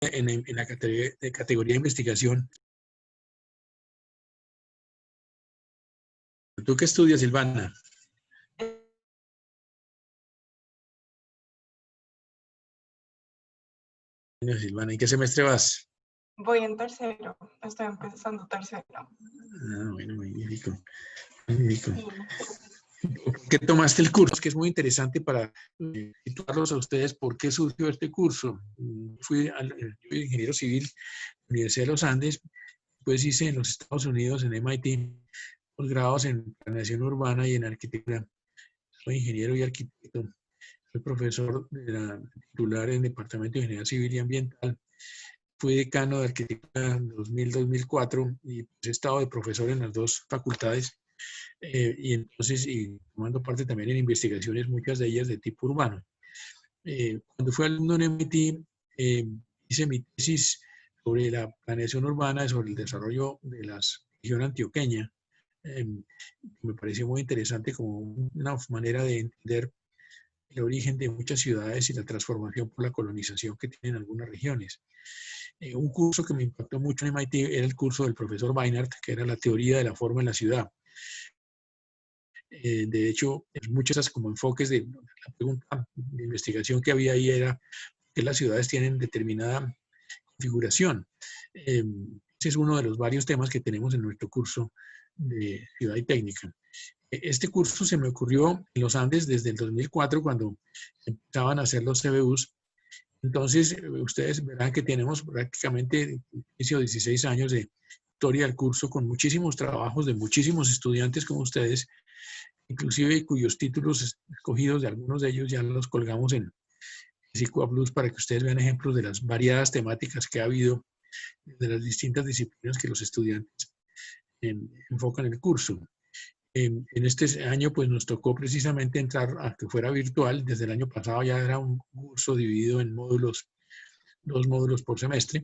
en la categoría de investigación. ¿Tú qué estudias, Silvana? Silvana, ¿en qué semestre vas? Voy en tercero, estoy empezando tercero. Ah, bueno, magnífico. Magnífico. ¿Por qué tomaste el curso? Es que es muy interesante para situarlos a ustedes. ¿Por qué surgió este curso? Yo soy ingeniero civil en la Universidad de los Andes, pues hice en los Estados Unidos, en MIT, posgrados en planeación urbana y en arquitectura. Soy ingeniero y arquitecto. Soy profesor de la titular en el Departamento de Ingeniería Civil y Ambiental. Fui decano de arquitectura en 2000-2004 y pues, he estado de profesor en las dos facultades. Y entonces, y tomando parte también en investigaciones, muchas de ellas de tipo urbano. Cuando fui alumno en MIT, hice mi tesis sobre la planeación urbana, sobre el desarrollo de la región antioqueña. Me pareció muy interesante como una manera de entender el origen de muchas ciudades y la transformación por la colonización que tienen algunas regiones. Un curso que me impactó mucho en MIT era el curso del profesor Weinert, que era la teoría de la forma en la ciudad. De hecho, muchos de esos como enfoques de la pregunta de investigación que había ahí era que las ciudades tienen determinada configuración. Ese es uno de los varios temas que tenemos en nuestro curso de Ciudad y Técnica. Este curso se me ocurrió en los Andes desde el 2004 cuando empezaban a hacer los CBUs. Entonces, ustedes verán que tenemos prácticamente 15 o 16 años de historia del curso con muchísimos trabajos de muchísimos estudiantes como ustedes, inclusive cuyos títulos escogidos de algunos de ellos ya los colgamos en SICUA Plus para que ustedes vean ejemplos de las variadas temáticas que ha habido de las distintas disciplinas que los estudiantes enfocan en el curso. En este año pues nos tocó precisamente entrar a que fuera virtual. Desde el año pasado ya era un curso dividido en módulos, 2 módulos por semestre.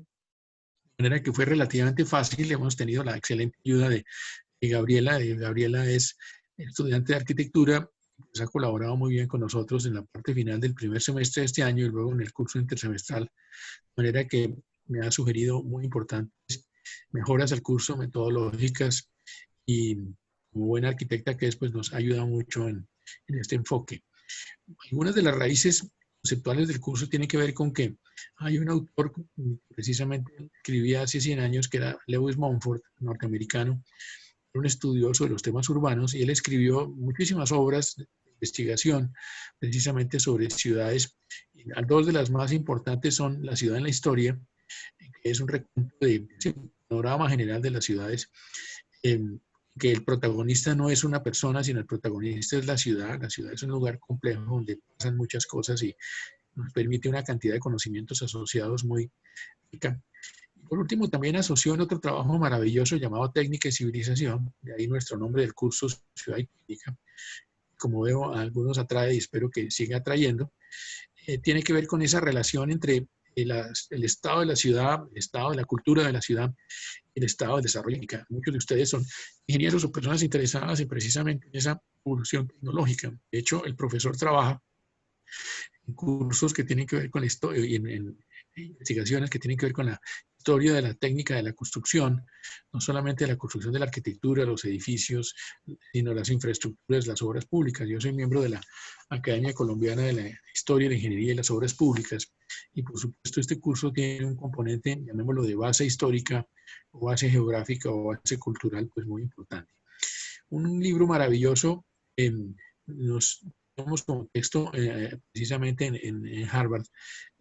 De manera que fue relativamente fácil. Hemos tenido la excelente ayuda de Gabriela. Gabriela es estudiante de arquitectura, pues ha colaborado muy bien con nosotros en la parte final del primer semestre de este año y luego en el curso intersemestral. De manera que me ha sugerido muy importantes mejoras al curso, metodológicas y como buena arquitecta que es, pues nos ayuda mucho en este enfoque. Algunas de las raíces conceptuales del curso tienen que ver con que hay un autor, precisamente escribía hace 100 años, que era Lewis Mumford, norteamericano, un estudioso de los temas urbanos, y él escribió muchísimas obras de investigación precisamente sobre ciudades. Dos de las más importantes son La ciudad en la historia, que es un recuento de panorama general de las ciudades, que el protagonista no es una persona, sino el protagonista es la ciudad. La ciudad es un lugar complejo donde pasan muchas cosas y nos permite una cantidad de conocimientos asociados muy rica. Por último, también asoció en otro trabajo maravilloso llamado Técnica y Civilización, de ahí nuestro nombre del curso, Ciudad y Técnica. Como veo, a algunos atrae y espero que siga atrayendo. Tiene que ver con esa relación entre el estado de la ciudad, el estado de la cultura de la ciudad, el estado del desarrollo. Muchos de ustedes son ingenieros o personas interesadas en precisamente en esa evolución tecnológica. De hecho, el profesor trabaja en cursos que tienen que ver con la historia y en investigaciones que tienen que ver con la historia de la técnica de la construcción, no solamente de la construcción de la arquitectura, los edificios, sino las infraestructuras, las obras públicas. Yo soy miembro de la Academia Colombiana de la Historia, la Ingeniería y las Obras Públicas, y por supuesto este curso tiene un componente, llamémoslo de base histórica, o base geográfica, o base cultural, pues muy importante. Un libro maravilloso, nos tomamos como texto precisamente en Harvard,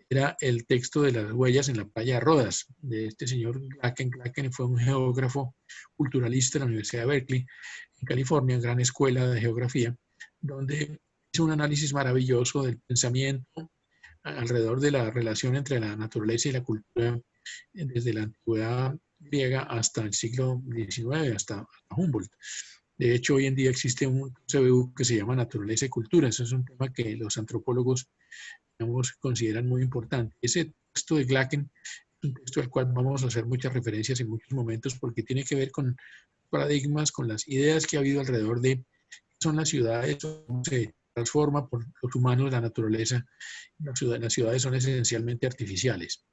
era el texto de las huellas en la playa de Rodas, de este señor Glacken. Glacken fue un geógrafo culturalista de la Universidad de Berkeley, en California, gran escuela de geografía, donde hizo un análisis maravilloso del pensamiento alrededor de la relación entre la naturaleza y la cultura desde la antigüedad griega hasta el siglo XIX, hasta Humboldt. De hecho, hoy en día existe un CBU que se llama Naturaleza y Cultura. Eso es un tema que los antropólogos, digamos, consideran muy importante. Ese texto de Glacken es un texto al cual vamos a hacer muchas referencias en muchos momentos porque tiene que ver con paradigmas, con las ideas que ha habido alrededor de qué son las ciudades, cómo se transforma por los humanos la naturaleza. Las ciudades son esencialmente artificiales.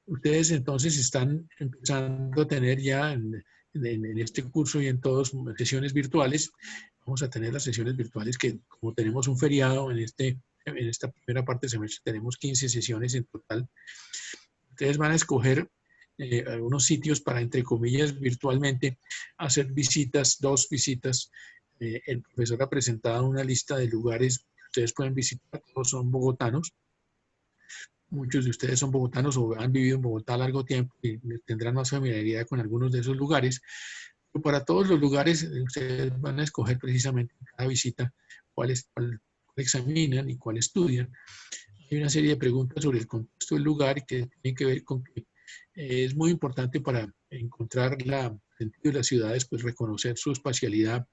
Ustedes entonces están empezando a tener ya en este curso y en todas sesiones virtuales. Vamos a tener las sesiones virtuales que, como tenemos un feriado en esta primera parte del semestre, tenemos 15 sesiones en total. Ustedes van a escoger algunos sitios para, entre comillas, virtualmente hacer visitas, 2 visitas. El profesor ha presentado una lista de lugares que ustedes pueden visitar, todos son bogotanos. Muchos de ustedes son bogotanos o han vivido en Bogotá largo tiempo y tendrán más familiaridad con algunos de esos lugares. Pero para todos los lugares, ustedes van a escoger precisamente en cada visita cuál examinan y cuál estudian. Hay una serie de preguntas sobre el contexto del lugar que tienen que ver con que es muy importante para encontrar el sentido de las ciudades, pues reconocer su espacialidad,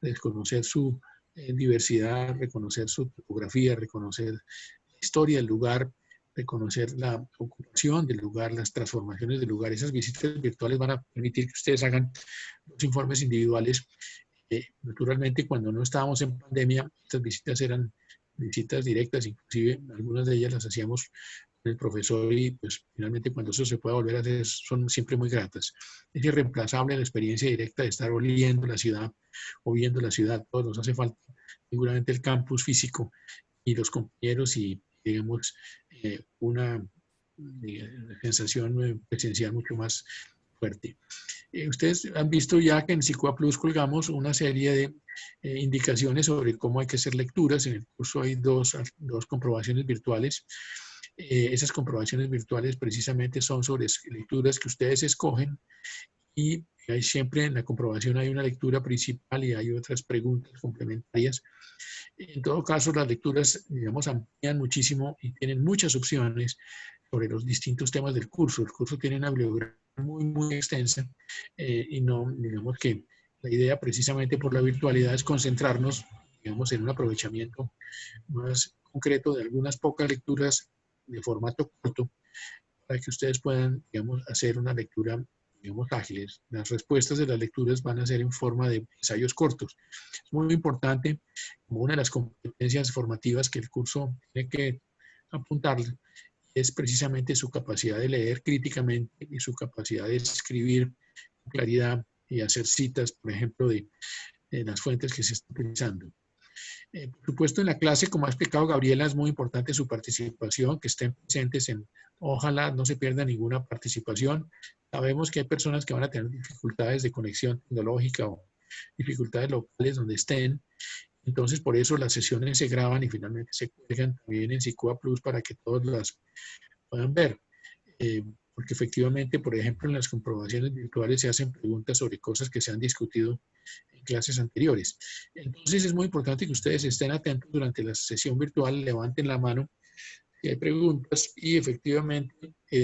reconocer su diversidad, reconocer su topografía, reconocer la historia del lugar, reconocer la ocupación del lugar, las transformaciones del lugar. Esas visitas virtuales van a permitir que ustedes hagan los informes individuales. Naturalmente, cuando no estábamos en pandemia, estas visitas eran visitas directas, inclusive algunas de ellas las hacíamos con el profesor y pues finalmente cuando eso se pueda volver a hacer son siempre muy gratas. Es irreemplazable la experiencia directa de estar oliendo la ciudad o viendo la ciudad. Todos nos hace falta seguramente el campus físico y los compañeros y digamos una sensación presencial mucho más fuerte. Ustedes han visto ya que en Psicoa Plus colgamos una serie de indicaciones sobre cómo hay que hacer lecturas. En el curso hay dos comprobaciones virtuales. Esas comprobaciones virtuales precisamente son sobre lecturas que ustedes escogen y hay siempre en la comprobación hay una lectura principal y hay otras preguntas complementarias. En todo caso, las lecturas, digamos, amplían muchísimo y tienen muchas opciones sobre los distintos temas del curso. El curso tiene una bibliografía muy extensa y no, digamos que la idea precisamente por la virtualidad es concentrarnos, digamos, en un aprovechamiento más concreto de algunas pocas lecturas de formato corto para que ustedes puedan, digamos, hacer una lectura, digamos, ágiles. Las respuestas de las lecturas van a ser en forma de ensayos cortos. Es muy importante, como una de las competencias formativas que el curso tiene que apuntar, es precisamente su capacidad de leer críticamente y su capacidad de escribir con claridad y hacer citas, por ejemplo, de las fuentes que se están utilizando. Por supuesto, en la clase, como ha explicado Gabriela, es muy importante su participación, que estén presentes ojalá no se pierda ninguna participación. Sabemos que hay personas que van a tener dificultades de conexión tecnológica o dificultades locales donde estén. Entonces, por eso las sesiones se graban y finalmente se cuelgan también en Psicoa Plus para que todos las puedan ver. Porque efectivamente, por ejemplo, en las comprobaciones virtuales se hacen preguntas sobre cosas que se han discutido en clases anteriores. Entonces es muy importante que ustedes estén atentos durante la sesión virtual, levanten la mano si hay preguntas y efectivamente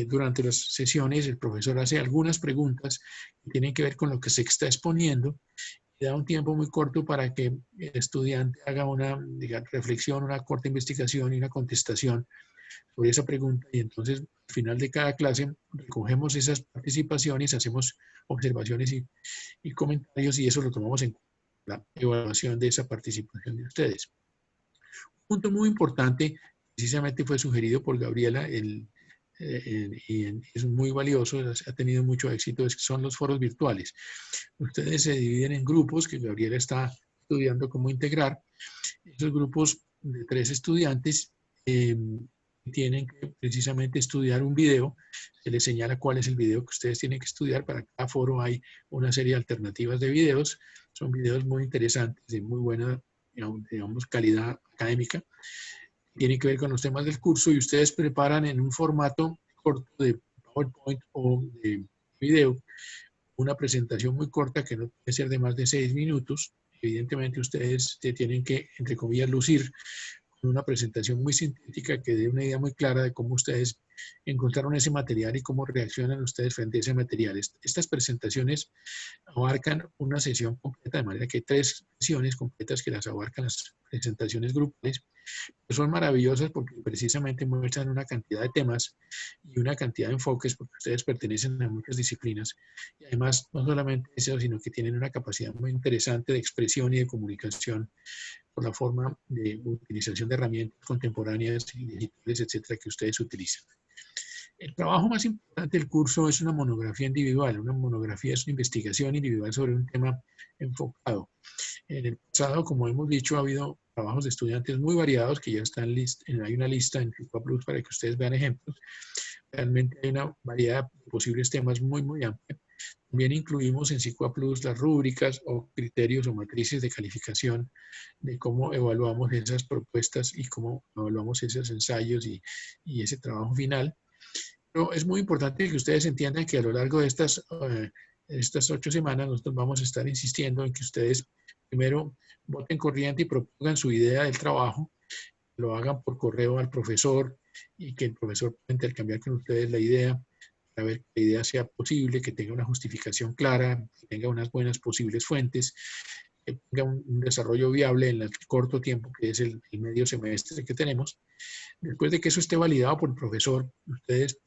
durante las sesiones el profesor hace algunas preguntas que tienen que ver con lo que se está exponiendo y da un tiempo muy corto para que el estudiante haga una reflexión, una corta investigación y una contestación sobre esa pregunta y entonces al final de cada clase recogemos esas participaciones, hacemos observaciones y comentarios y eso lo tomamos en la evaluación de esa participación de ustedes. Un punto muy importante, precisamente fue sugerido por Gabriela y es muy valioso, ha tenido mucho éxito, son los foros virtuales. Ustedes se dividen en grupos que Gabriela está estudiando cómo integrar. Esos grupos de 3 estudiantes tienen que precisamente estudiar un video, se les señala cuál es el video que ustedes tienen que estudiar. Para cada foro hay una serie de alternativas de videos, son videos muy interesantes, de muy buena, digamos, calidad académica, tienen que ver con los temas del curso y ustedes preparan en un formato corto de PowerPoint o de video una presentación muy corta que no puede ser de más de 6 minutos. Evidentemente ustedes tienen que, entre comillas, lucir una presentación muy sintética que dé una idea muy clara de cómo ustedes encontraron ese material y cómo reaccionan ustedes frente a ese material. Estas presentaciones abarcan una sesión completa, de manera que hay 3 sesiones completas que las abarcan las presentaciones grupales. Son maravillosas porque precisamente muestran una cantidad de temas y una cantidad de enfoques porque ustedes pertenecen a muchas disciplinas y además no solamente eso, sino que tienen una capacidad muy interesante de expresión y de comunicación por la forma de utilización de herramientas contemporáneas y digitales, etcétera, que ustedes utilizan. El trabajo más importante del curso es una monografía individual. Una monografía es una investigación individual sobre un tema enfocado. En el pasado, como hemos dicho, ha habido trabajos de estudiantes muy variados que ya están hay una lista en FICUA Plus para que ustedes vean ejemplos. Realmente hay una variedad de posibles temas muy, muy amplia. También incluimos en FICUA Plus las rúbricas o criterios o matrices de calificación de cómo evaluamos esas propuestas y cómo evaluamos esos ensayos y ese trabajo final. Pero es muy importante que ustedes entiendan que a lo largo de estas 8 semanas nosotros vamos a estar insistiendo en que ustedes primero voten corriente y propongan su idea del trabajo, lo hagan por correo al profesor y que el profesor pueda intercambiar con ustedes la idea para ver que la idea sea posible, que tenga una justificación clara, que tenga unas buenas posibles fuentes, que tenga un desarrollo viable en el corto tiempo que es el medio semestre que tenemos. Después de que eso esté validado por el profesor, ustedes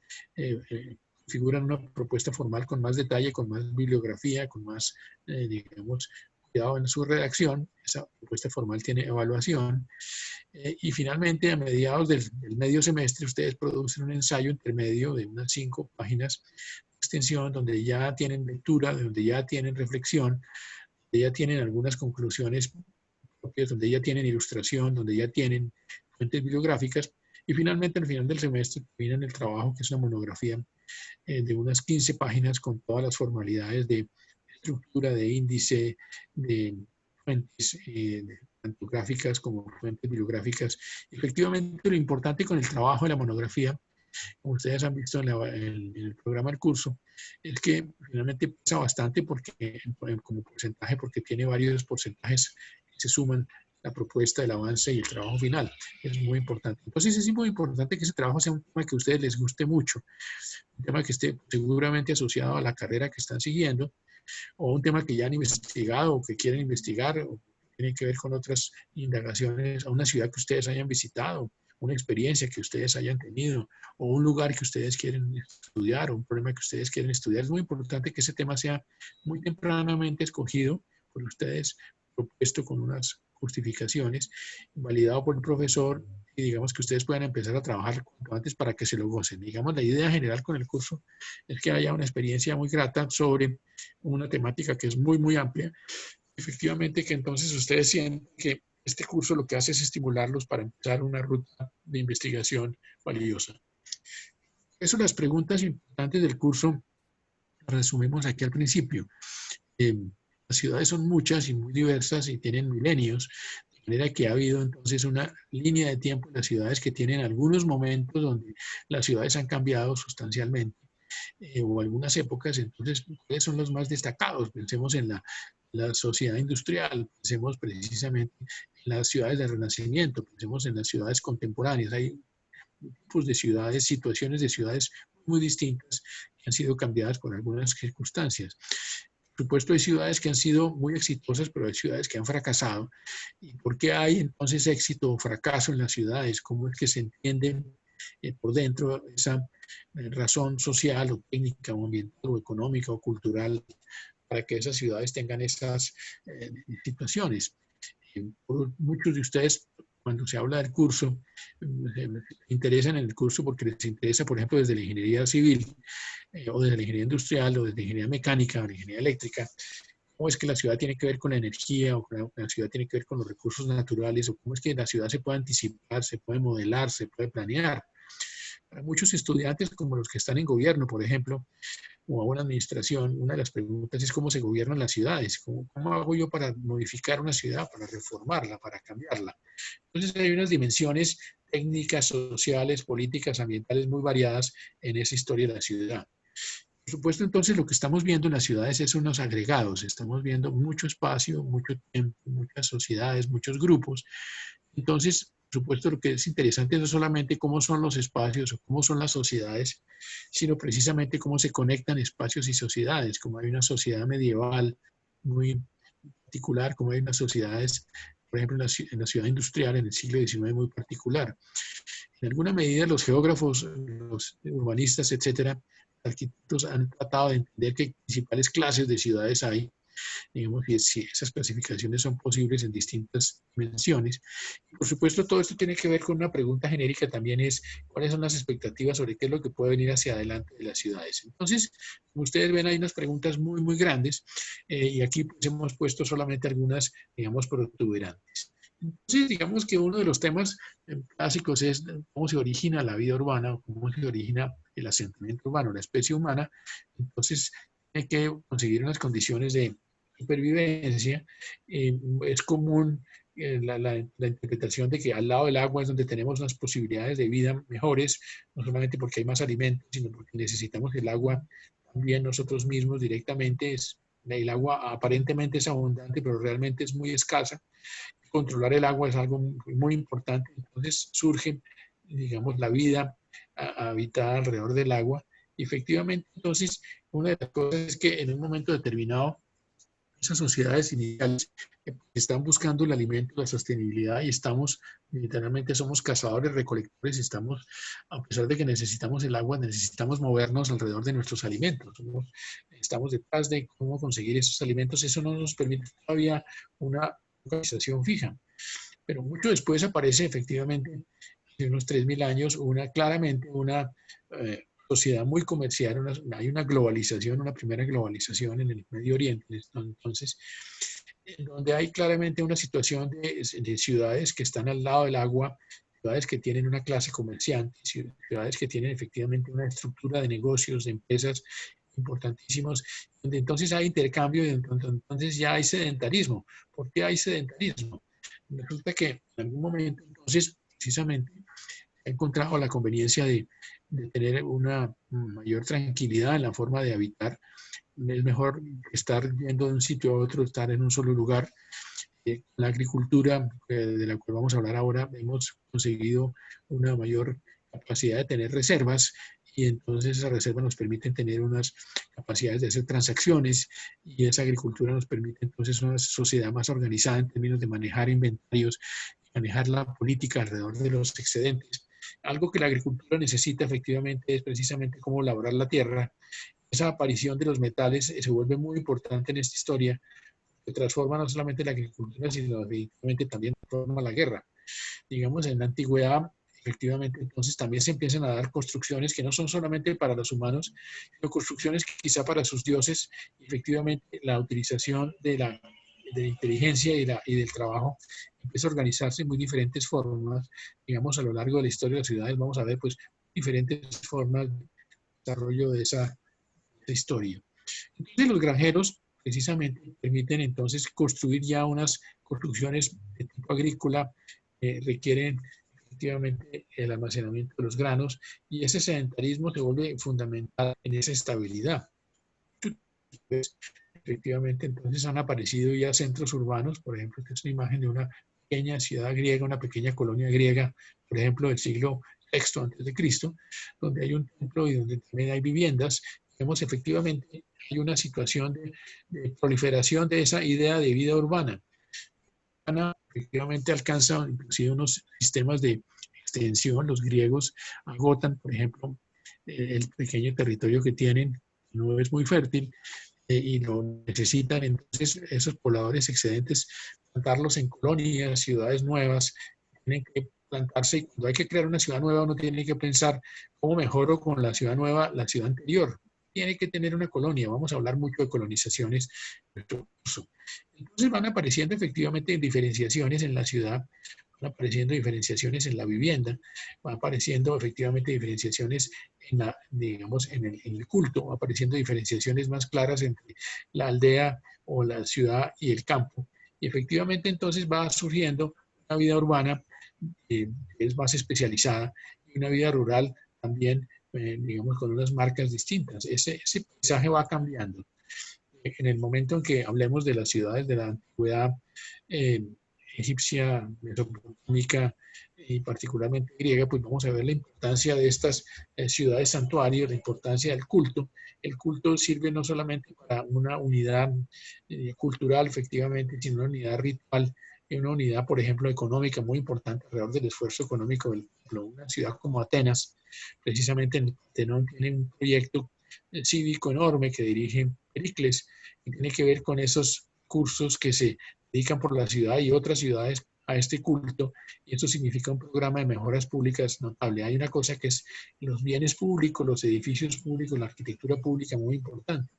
configuran una propuesta formal con más detalle, con más bibliografía, con más, digamos, cuidado en su redacción. Esa propuesta formal tiene evaluación. Y finalmente, a mediados del medio semestre, ustedes producen un ensayo intermedio de unas 5 páginas de extensión, donde ya tienen lectura, donde ya tienen reflexión, donde ya tienen algunas conclusiones propias, donde ya tienen ilustración, donde ya tienen fuentes bibliográficas. Y finalmente, al final del semestre, terminan el trabajo, que es una monografía de unas 15 páginas con todas las formalidades de estructura, de índice, de fuentes, tanto gráficas como fuentes bibliográficas. Efectivamente, lo importante con el trabajo de la monografía, como ustedes han visto en el programa del curso, es que finalmente pesa bastante porque, como porcentaje, porque tiene varios porcentajes que se suman la propuesta, el avance y el trabajo final. Es muy importante. Entonces es muy importante que ese trabajo sea un tema que a ustedes les guste mucho, un tema que esté seguramente asociado a la carrera que están siguiendo, o un tema que ya han investigado o que quieren investigar, o que tiene que ver con otras indagaciones, a una ciudad que ustedes hayan visitado, una experiencia que ustedes hayan tenido, o un lugar que ustedes quieren estudiar, o un problema que ustedes quieren estudiar. Es muy importante que ese tema sea muy tempranamente escogido por ustedes, propuesto con unas justificaciones, validado por el profesor, y digamos que ustedes puedan empezar a trabajar cuanto antes para que se lo gocen. Digamos, la idea general con el curso es que haya una experiencia muy grata sobre una temática que es muy, muy amplia. Efectivamente, que entonces ustedes sienten que este curso lo que hace es estimularlos para empezar una ruta de investigación valiosa. Eso, las preguntas importantes del curso, resumimos aquí al principio. Las ciudades son muchas y muy diversas y tienen milenios, de manera que ha habido entonces una línea de tiempo en las ciudades que tienen algunos momentos donde las ciudades han cambiado sustancialmente, o algunas épocas. Entonces, ¿cuáles son los más destacados? Pensemos en la sociedad industrial, pensemos precisamente en las ciudades del Renacimiento, pensemos en las ciudades contemporáneas. Hay tipos de ciudades, situaciones de ciudades muy distintas que han sido cambiadas por algunas circunstancias. Por supuesto, hay ciudades que han sido muy exitosas, pero hay ciudades que han fracasado. ¿Y por qué hay entonces éxito o fracaso en las ciudades? ¿Cómo es que se entiende por dentro esa razón social o técnica o ambiental o económica o cultural para que esas ciudades tengan esas situaciones? Muchos de ustedes, cuando se habla del curso, se interesan en el curso porque les interesa, por ejemplo, desde la ingeniería civil, o desde la ingeniería industrial, o desde la ingeniería mecánica, o la ingeniería eléctrica, cómo es que la ciudad tiene que ver con la energía, o la ciudad tiene que ver con los recursos naturales, o cómo es que la ciudad se puede anticipar, se puede modelar, se puede planear. Para muchos estudiantes, como los que están en gobierno, por ejemplo, o a una administración, una de las preguntas es cómo se gobiernan las ciudades, cómo hago yo para modificar una ciudad, para reformarla, para cambiarla. Entonces hay unas dimensiones técnicas, sociales, políticas, ambientales muy variadas en esa historia de la ciudad. Por supuesto, entonces lo que estamos viendo en las ciudades es unos agregados, estamos viendo mucho espacio, mucho tiempo, muchas sociedades, muchos grupos. Entonces, por supuesto, lo que es interesante no es solamente cómo son los espacios o cómo son las sociedades, sino precisamente cómo se conectan espacios y sociedades, como hay una sociedad medieval muy particular, como hay unas sociedades, por ejemplo, en la ciudad industrial en el siglo XIX muy particular. En alguna medida los geógrafos, los urbanistas, etcétera, arquitectos han tratado de entender qué principales clases de ciudades hay, digamos, si esas clasificaciones son posibles en distintas dimensiones. Y por supuesto, todo esto tiene que ver con una pregunta genérica también es, ¿cuáles son las expectativas sobre qué es lo que puede venir hacia adelante de las ciudades? Entonces, como ustedes ven, hay unas preguntas muy, muy grandes y aquí pues, hemos puesto solamente algunas, digamos, protuberantes. Entonces, digamos que uno de los temas clásicos es cómo se origina la vida urbana, cómo se origina el asentamiento urbano, la especie humana. Entonces, hay que conseguir unas condiciones de supervivencia. Es común la interpretación de que al lado del agua es donde tenemos unas posibilidades de vida mejores, no solamente porque hay más alimentos, sino porque necesitamos el agua también nosotros mismos directamente. El agua aparentemente es abundante, pero realmente es muy escasa. Controlar el agua es algo muy importante. Entonces surge, digamos, la vida habitada alrededor del agua. Y efectivamente, entonces, una de las cosas es que en un momento determinado, esas sociedades iniciales están buscando el alimento, la sostenibilidad y estamos, literalmente somos cazadores, recolectores, estamos, a pesar de que necesitamos el agua, necesitamos movernos alrededor de nuestros alimentos. Estamos detrás de cómo conseguir esos alimentos. Eso no nos permite todavía una organización fija. Pero mucho después aparece efectivamente, hace unos 3.000 años, claramente una sociedad muy comercial, hay una globalización, una primera globalización en el Medio Oriente. Entonces, en donde hay claramente una situación de ciudades que están al lado del agua, ciudades que tienen una clase comerciante, ciudades que tienen efectivamente una estructura de negocios, de empresas importantísimos, donde entonces hay intercambio y entonces ya hay sedentarismo. ¿Por qué hay sedentarismo? Resulta que en algún momento, entonces, precisamente, he encontrado la conveniencia de tener una mayor tranquilidad en la forma de habitar. Es mejor estar yendo de un sitio a otro, estar en un solo lugar. La agricultura, de la cual vamos a hablar ahora, hemos conseguido una mayor capacidad de tener reservas y entonces esas reservas nos permiten tener unas capacidades de hacer transacciones y esa agricultura nos permite entonces una sociedad más organizada en términos de manejar inventarios, manejar la política alrededor de los excedentes. Algo que la agricultura necesita efectivamente es precisamente cómo labrar la tierra. Esa aparición de los metales se vuelve muy importante en esta historia, que transforma no solamente la agricultura, sino definitivamente también transforma la guerra. Digamos, en la antigüedad, efectivamente, entonces también se empiezan a dar construcciones que no son solamente para los humanos, sino construcciones que quizá para sus dioses. Efectivamente, la utilización de la inteligencia y del trabajo empieza a organizarse en muy diferentes formas. Digamos, a lo largo de la historia de las ciudades vamos a ver pues diferentes formas de desarrollo de esa historia. Entonces los granjeros precisamente permiten entonces construir ya unas construcciones de tipo agrícola, requieren efectivamente el almacenamiento de los granos y ese sedentarismo se vuelve fundamental en esa estabilidad. Entonces, efectivamente, entonces han aparecido ya centros urbanos, por ejemplo, esta es una imagen de una pequeña ciudad griega, una pequeña colonia griega, por ejemplo, del siglo VI antes de Cristo, donde hay un templo y donde también hay viviendas. Vemos efectivamente hay una situación de proliferación de esa idea de vida urbana. Efectivamente alcanza inclusive unos sistemas de extensión. Los griegos agotan, por ejemplo, el pequeño territorio que tienen, no es muy fértil, y lo necesitan. Entonces, esos pobladores excedentes, plantarlos en colonias, ciudades nuevas, tienen que plantarse. Y cuando hay que crear una ciudad nueva, uno tiene que pensar cómo mejoro con la ciudad nueva la ciudad anterior. Tiene que tener una colonia. Vamos a hablar mucho de colonizaciones. Entonces van apareciendo efectivamente diferenciaciones en la ciudad, van apareciendo diferenciaciones en la vivienda, van apareciendo efectivamente diferenciaciones en, digamos, en el culto, van apareciendo diferenciaciones más claras entre la aldea o la ciudad y el campo. Y efectivamente entonces va surgiendo una vida urbana que es más especializada y una vida rural también, digamos, con unas marcas distintas. Ese paisaje va cambiando. En el momento en que hablemos de las ciudades de la antigüedad egipcia, mesopotámica y particularmente griega, pues vamos a ver la importancia de estas ciudades santuarios, la importancia del culto. El culto sirve no solamente para una unidad cultural, efectivamente, sino una unidad ritual y una unidad, por ejemplo, económica muy importante alrededor del esfuerzo económico del pueblo. Una ciudad como Atenas, precisamente en Tenón, tiene un proyecto cívico enorme que dirige Pericles, que tiene que ver con esos cursos que se dedican por la ciudad y otras ciudades a este culto, y esto significa un programa de mejoras públicas notable. Hay una cosa que es los bienes públicos, los edificios públicos, la arquitectura pública muy importante.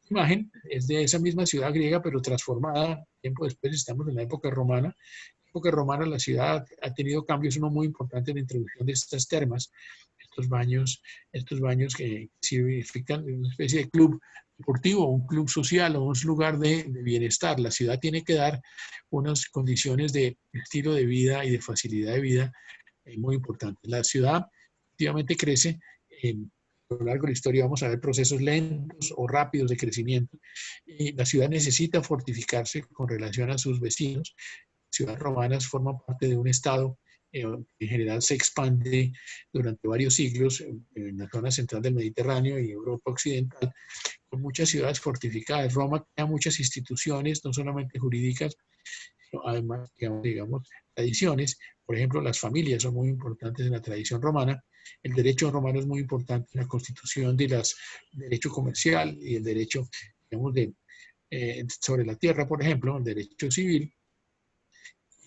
La imagen es de esa misma ciudad griega, pero transformada. Tiempo después estamos en la época romana. En la época romana la ciudad ha tenido cambios, uno muy importante en la introducción de estas termas, estos baños que significan una especie de club deportivo, un club social o un lugar de bienestar. La ciudad tiene que dar unas condiciones de estilo de vida y de facilidad de vida muy importantes. La ciudad efectivamente crece. A lo largo de la historia vamos a ver procesos lentos o rápidos de crecimiento. Y la ciudad necesita fortificarse con relación a sus vecinos. Ciudades romanas forman parte de un estado en general se expande durante varios siglos en la zona central del Mediterráneo y Europa occidental, con muchas ciudades fortificadas. Roma crea muchas instituciones, no solamente jurídicas, sino además, digamos, tradiciones. Por ejemplo, las familias son muy importantes en la tradición romana. El derecho romano es muy importante en la constitución del derecho comercial y el derecho, digamos, sobre la tierra, por ejemplo, el derecho civil.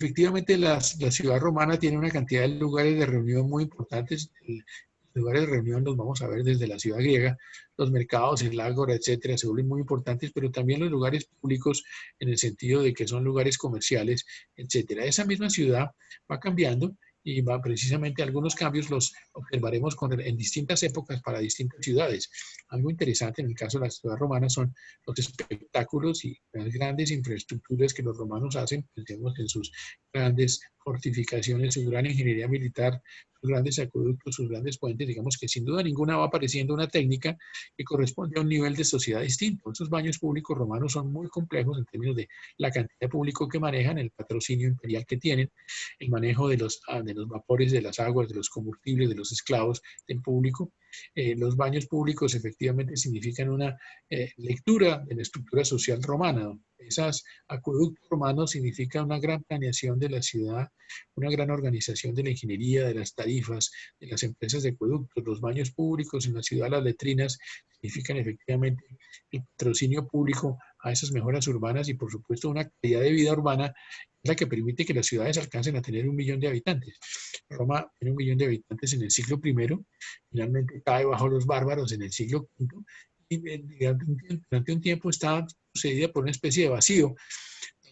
Efectivamente, la ciudad romana tiene una cantidad de lugares de reunión muy importantes. Lugares de reunión los vamos a ver desde la ciudad griega, los mercados, el ágora, etcétera, se vuelven muy importantes, pero también los lugares públicos en el sentido de que son lugares comerciales, etcétera. Esa misma ciudad va cambiando y va precisamente algunos cambios los observaremos en distintas épocas para distintas ciudades. Algo interesante en el caso de la ciudad romana son los espectáculos y las grandes infraestructuras que los romanos hacen, pensemos en sus grandes fortificaciones, su gran ingeniería militar, sus grandes acueductos, sus grandes puentes, digamos que sin duda ninguna va apareciendo una técnica que corresponde a un nivel de sociedad distinto. Esos baños públicos romanos son muy complejos en términos de la cantidad de público que manejan, el patrocinio imperial que tienen, el manejo de los vapores, de las aguas, de los combustibles, de los esclavos del público. Los baños públicos efectivamente significan una lectura de la estructura social romana. Esos acueductos romanos significan una gran planeación de la ciudad, una gran organización de la ingeniería, de las tarifas, de las empresas de acueductos. Los baños públicos en la ciudad, las letrinas, significan efectivamente el patrocinio público a esas mejoras urbanas y por supuesto una calidad de vida urbana es la que permite que las ciudades alcancen a tener 1 millón de habitantes. Roma tiene 1 millón de habitantes en el siglo I, finalmente cae bajo los bárbaros en el siglo V y durante un tiempo está sucedida por una especie de vacío,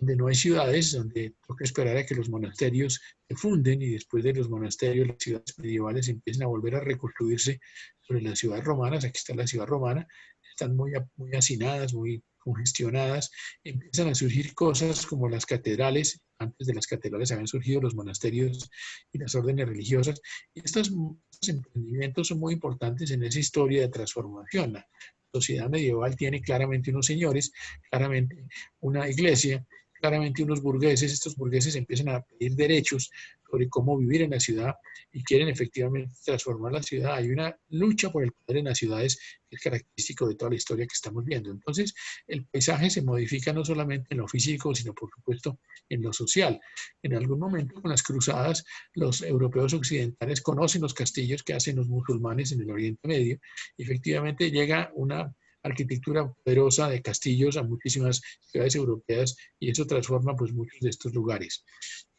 donde no hay ciudades, donde toca esperar a que los monasterios se funden y después de los monasterios las ciudades medievales empiezan a volver a reconstruirse sobre las ciudades romanas. Aquí está la ciudad romana, están muy hacinadas, muy congestionadas, empiezan a surgir cosas como las catedrales. Antes de las catedrales habían surgido los monasterios y las órdenes religiosas, y estos emprendimientos son muy importantes en esa historia de transformación. La sociedad medieval tiene claramente unos señores, claramente una iglesia, claramente unos burgueses. Estos burgueses empiezan a pedir derechos sobre cómo vivir en la ciudad y quieren efectivamente transformar la ciudad. Hay una lucha por el poder en las ciudades que es característico de toda la historia que estamos viendo. Entonces, el paisaje se modifica no solamente en lo físico, sino por supuesto en lo social. En algún momento con las cruzadas, los europeos occidentales conocen los castillos que hacen los musulmanes en el Oriente Medio y efectivamente llega una arquitectura poderosa de castillos a muchísimas ciudades europeas y eso transforma pues muchos de estos lugares.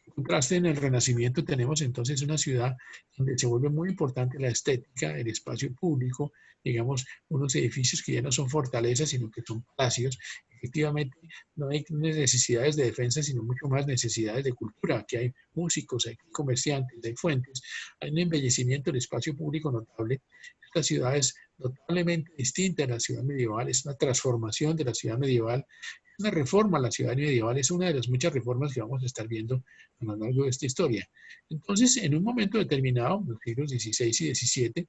En contraste, en el Renacimiento tenemos entonces una ciudad donde se vuelve muy importante la estética, el espacio público, digamos, unos edificios que ya no son fortalezas, sino que son palacios. Efectivamente, no hay necesidades de defensa, sino mucho más necesidades de cultura. Aquí hay músicos, hay comerciantes, hay fuentes, hay un embellecimiento del espacio público notable. Esta ciudad es notablemente distinta a la ciudad medieval, es una transformación de la ciudad medieval, es una reforma a la ciudad medieval, es una de las muchas reformas que vamos a estar viendo a lo largo de esta historia. Entonces, en un momento determinado, los siglos XVI y XVII,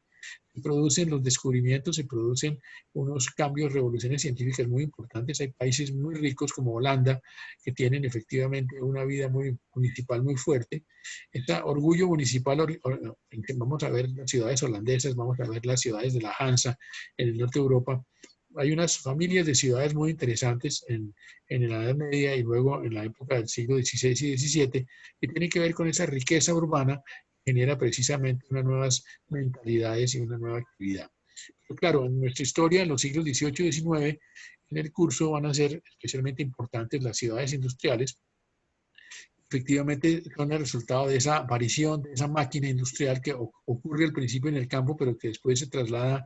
se producen los descubrimientos, se producen unos cambios, revoluciones científicas muy importantes. Hay países muy ricos como Holanda que tienen efectivamente una vida muy municipal muy fuerte. Este orgullo municipal, vamos a ver las ciudades holandesas, vamos a ver las ciudades de la Hansa en el norte de Europa. Hay unas familias de ciudades muy interesantes en la Edad Media y luego en la época del siglo XVI y XVII que tienen que ver con esa riqueza urbana que genera precisamente unas nuevas mentalidades y una nueva actividad. Pero claro, en nuestra historia, en los siglos XVIII y XIX, en el curso van a ser especialmente importantes las ciudades industriales. Efectivamente, son el resultado de esa aparición, de esa máquina industrial que ocurre al principio en el campo, pero que después se traslada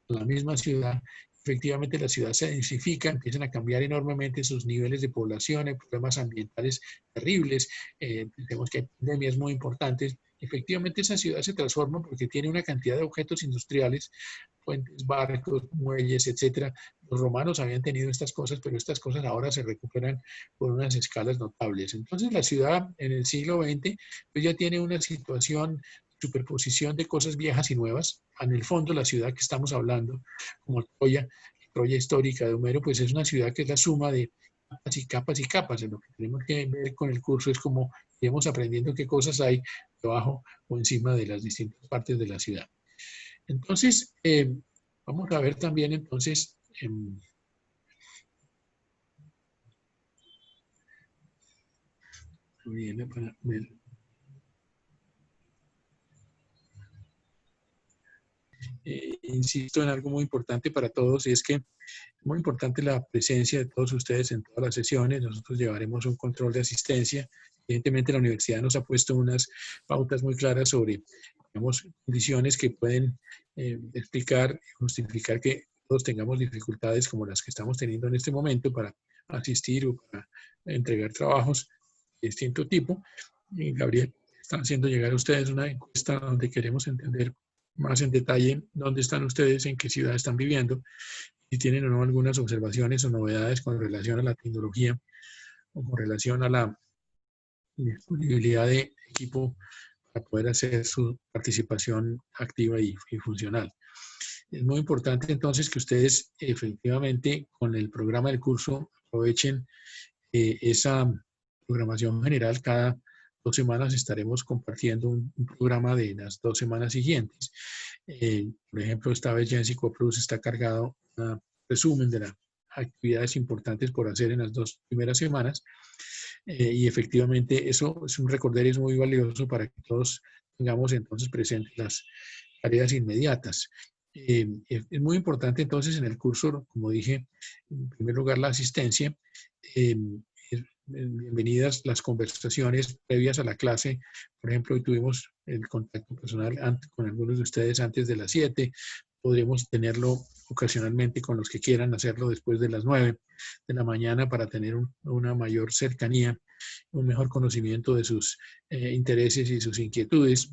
a la misma ciudad. Efectivamente, la ciudad se densifica, empiezan a cambiar enormemente sus niveles de población, hay problemas ambientales terribles, tenemos que hay pandemias muy importantes. Efectivamente, esa ciudad se transforma porque tiene una cantidad de objetos industriales, puentes, barcos, muelles, etcétera. Los romanos habían tenido estas cosas, pero estas cosas ahora se recuperan por unas escalas notables. Entonces, la ciudad en el siglo XX pues ya tiene una situación, superposición de cosas viejas y nuevas. En el fondo, la ciudad que estamos hablando, como Troya, Troya histórica de Homero, pues es una ciudad que es la suma de capas y capas y capas. Lo que tenemos que ver con el curso es como iremos aprendiendo qué cosas hay debajo o encima de las distintas partes de la ciudad. Entonces, vamos a ver también entonces, viene para ver. Insisto en algo muy importante para todos, y es que es muy importante la presencia de todos ustedes en todas las sesiones. Nosotros llevaremos un control de asistencia. Evidentemente, la universidad nos ha puesto unas pautas muy claras sobre, digamos, condiciones que pueden explicar, justificar que todos tengamos dificultades como las que estamos teniendo en este momento para asistir o para entregar trabajos de distinto tipo. Y Gabriel está haciendo llegar a ustedes una encuesta donde queremos entender más en detalle dónde están ustedes, en qué ciudad están viviendo, si tienen o no algunas observaciones o novedades con relación a la tecnología o con relación a la disponibilidad de equipo para poder hacer su participación activa y funcional. Es muy importante entonces que ustedes efectivamente con el programa del curso aprovechen esa programación general. Cada 2 semanas estaremos compartiendo un programa de las 2 semanas siguientes. Por ejemplo, esta vez ya en PsychoPlus está cargado un resumen de las actividades importantes por hacer en las 2 primeras semanas. Y efectivamente eso es un recorderis muy valioso para que todos tengamos entonces presentes las tareas inmediatas. Es muy importante entonces en el curso, como dije, en primer lugar la asistencia. Bienvenidas las conversaciones previas a la clase. Por ejemplo, hoy tuvimos el contacto personal con algunos de ustedes antes de las 7. Podremos tenerlo ocasionalmente con los que quieran hacerlo después de las 9 de la mañana para tener una mayor cercanía, un mejor conocimiento de sus intereses y sus inquietudes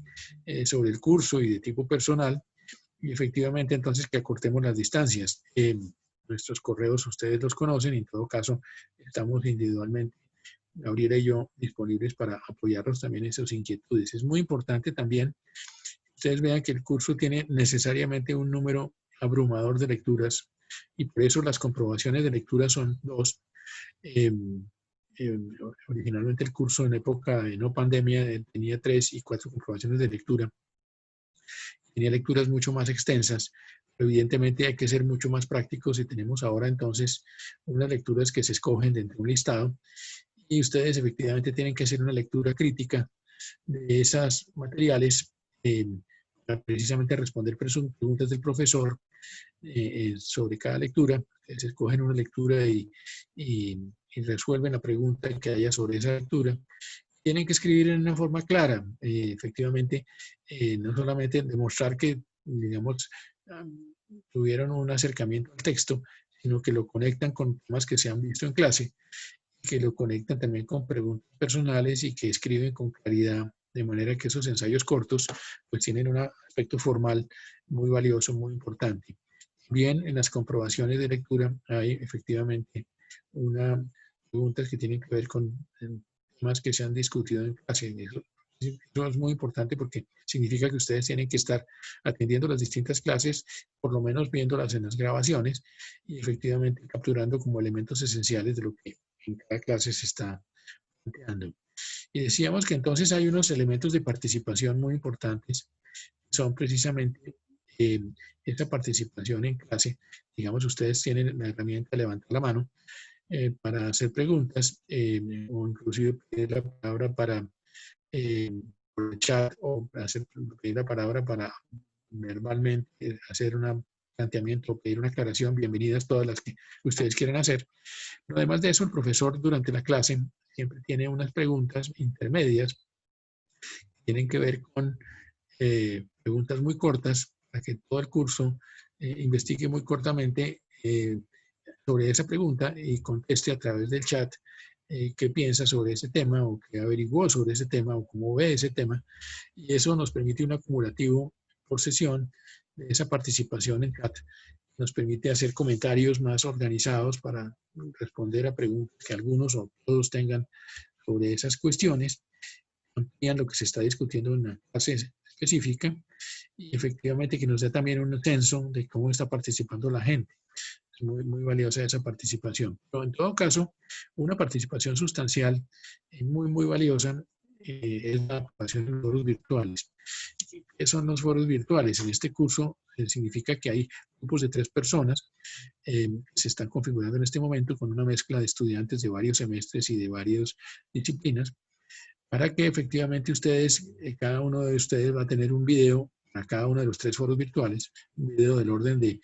sobre el curso y de tipo personal. Y efectivamente, entonces, que acortemos las distancias. Nuestros correos ustedes los conocen, y en todo caso, estamos individualmente, Gabriela y yo, disponibles para apoyarlos también en sus inquietudes. Es muy importante también que ustedes vean que el curso tiene necesariamente un número abrumador de lecturas, y por eso las comprobaciones de lectura son 2. Originalmente el curso en época de no pandemia tenía 3 y 4 comprobaciones de lectura. Tenía lecturas mucho más extensas, pero evidentemente hay que ser mucho más prácticos y tenemos ahora entonces unas lecturas que se escogen dentro de un listado, y ustedes efectivamente tienen que hacer una lectura crítica de esos materiales para precisamente responder preguntas del profesor sobre cada lectura. Se escogen una lectura y resuelven la pregunta que haya sobre esa lectura. Tienen que escribir en una forma clara, efectivamente, no solamente demostrar que, digamos, tuvieron un acercamiento al texto, sino que lo conectan con temas que se han visto en clase, que lo conectan también con preguntas personales y que escriben con claridad, de manera que esos ensayos cortos pues tienen un aspecto formal muy valioso, muy importante. Bien, en las comprobaciones de lectura hay efectivamente unas preguntas que tienen que ver con temas que se han discutido en clase. Eso es muy importante porque significa que ustedes tienen que estar atendiendo las distintas clases, por lo menos viéndolas en las grabaciones y efectivamente capturando como elementos esenciales de lo que en cada clase se está planteando. Y decíamos que entonces hay unos elementos de participación muy importantes, son precisamente esta participación en clase. Digamos, ustedes tienen la herramienta de levantar la mano para hacer preguntas o inclusive pedir la palabra para por el chat, o pedir la palabra para verbalmente hacer una planteamiento o pedir una aclaración, bienvenidas todas las que ustedes quieran hacer. Pero además de eso, el profesor durante la clase siempre tiene unas preguntas intermedias que tienen que ver con preguntas muy cortas para que todo el curso investigue muy cortamente sobre esa pregunta y conteste a través del chat qué piensa sobre ese tema o qué averiguó sobre ese tema o cómo ve ese tema. Y eso nos permite un acumulativo por sesión de esa participación en chat. Nos permite hacer comentarios más organizados para responder a preguntas que algunos o todos tengan sobre esas cuestiones, amplían lo que se está discutiendo en la clase específica y efectivamente que nos da también un censo de cómo está participando la gente. Es muy, muy valiosa esa participación. Pero en todo caso, una participación sustancial muy, muy valiosa es la participación en los foros virtuales. ¿Qué son los foros virtuales? En este curso significa que hay grupos de 3 personas que se están configurando en este momento con una mezcla de estudiantes de varios semestres y de varias disciplinas, para que efectivamente ustedes, cada uno de ustedes va a tener un video a cada uno de los 3 foros virtuales, un video del orden de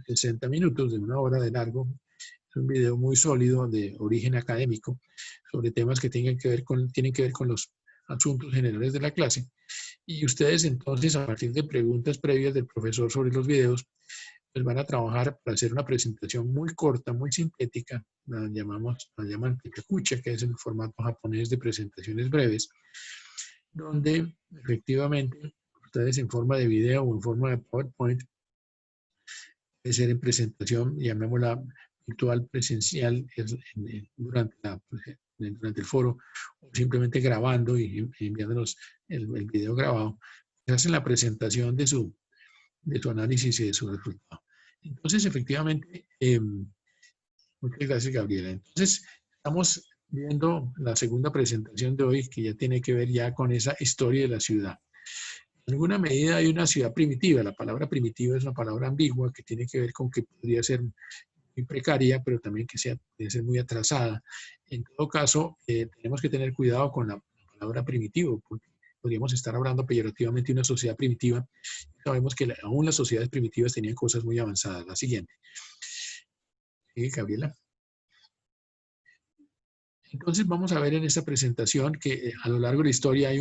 60 minutos, de 1 hora de largo. Es un video muy sólido de origen académico sobre temas que tienen que ver con los asuntos generales de la clase. Y ustedes entonces, a partir de preguntas previas del profesor sobre los videos, pues van a trabajar para hacer una presentación muy corta, muy sintética, la llaman Pikakucha, que es el formato japonés de presentaciones breves, donde efectivamente ustedes en forma de video o en forma de PowerPoint, puede ser en presentación, llamémosla virtual presencial durante el foro, o simplemente grabando y enviándonos el video grabado, hacen la presentación de su análisis y de su resultado. Entonces, efectivamente, muchas gracias, Gabriela. Entonces, estamos viendo la segunda presentación de hoy, que ya tiene que ver ya con esa historia de la ciudad. En alguna medida hay una ciudad primitiva. La palabra primitiva es una palabra ambigua que tiene que ver con que podría ser muy precaria, pero también que puede ser muy atrasada. En todo caso, tenemos que tener cuidado con la palabra primitivo, porque podríamos estar hablando peyorativamente de una sociedad primitiva. Sabemos que aún las sociedades primitivas tenían cosas muy avanzadas. La siguiente. ¿Sí, Gabriela? Entonces vamos a ver en esta presentación que a lo largo de la historia hay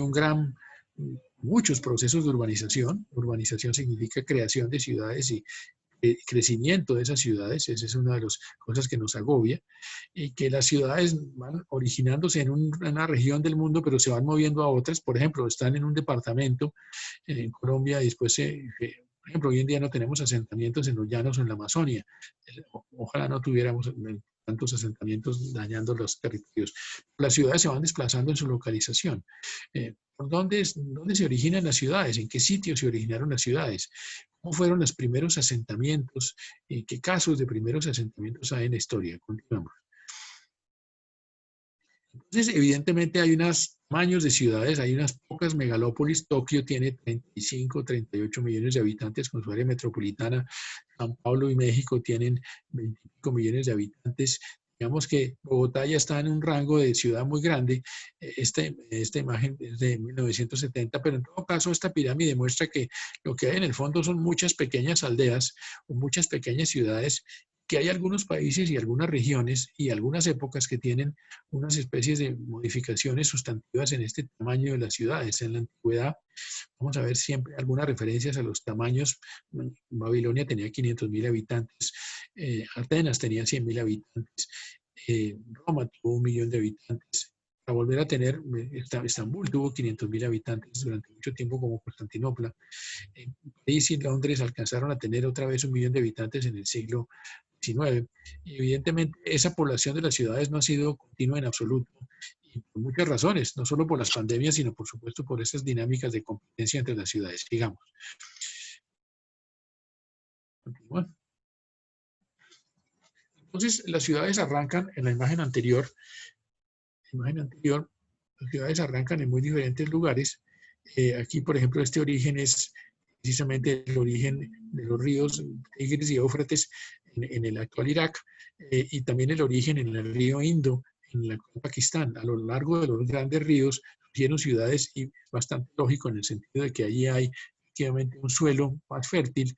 muchos procesos de urbanización. Urbanización significa creación de ciudades y crecimiento de esas ciudades. Esa es una de las cosas que nos agobia, y que las ciudades van originándose en una región del mundo, pero se van moviendo a otras. Por ejemplo, están en un departamento en Colombia y después por ejemplo, hoy en día no tenemos asentamientos en los llanos o en la Amazonia. Ojalá no tuviéramos tantos asentamientos dañando los territorios. Las ciudades se van desplazando en su localización. ¿Por dónde se originan las ciudades? ¿En qué sitios se originaron las ciudades? ¿Cómo fueron los primeros asentamientos? ¿Qué casos de primeros asentamientos hay en la historia? Continuamos. Entonces, evidentemente hay unos tamaños de ciudades, hay unas pocas megalópolis. Tokio tiene 35, 38 millones de habitantes con su área metropolitana. San Paulo y México tienen 25 millones de habitantes. Digamos que Bogotá ya está en un rango de ciudad muy grande. Esta imagen es de 1970, pero en todo caso esta pirámide muestra que lo que hay en el fondo son muchas pequeñas aldeas o muchas pequeñas ciudades, que hay algunos países y algunas regiones y algunas épocas que tienen unas especies de modificaciones sustantivas en este tamaño de las ciudades. En la antigüedad vamos a ver siempre algunas referencias a los tamaños. Babilonia tenía 500.000 habitantes, Atenas tenía 100.000 habitantes, Roma tuvo 1 millón de habitantes. Para volver a tener, Estambul tuvo 500.000 habitantes durante mucho tiempo, como Constantinopla. París y Londres alcanzaron a tener otra vez 1 millón de habitantes en el siglo XIX. Y evidentemente esa población de las ciudades no ha sido continua en absoluto, y por muchas razones, no solo por las pandemias, sino por supuesto por esas dinámicas de competencia entre las ciudades, digamos. Continúa. Entonces, las ciudades arrancan en la imagen anterior. Las ciudades arrancan en muy diferentes lugares. Aquí, por ejemplo, este origen es precisamente el origen de los ríos Tigris y Éufrates en el actual Irak, y también el origen en el río Indo, en el actual Pakistán. A lo largo de los grandes ríos surgieron ciudades, y es bastante lógico en el sentido de que allí hay efectivamente un suelo más fértil,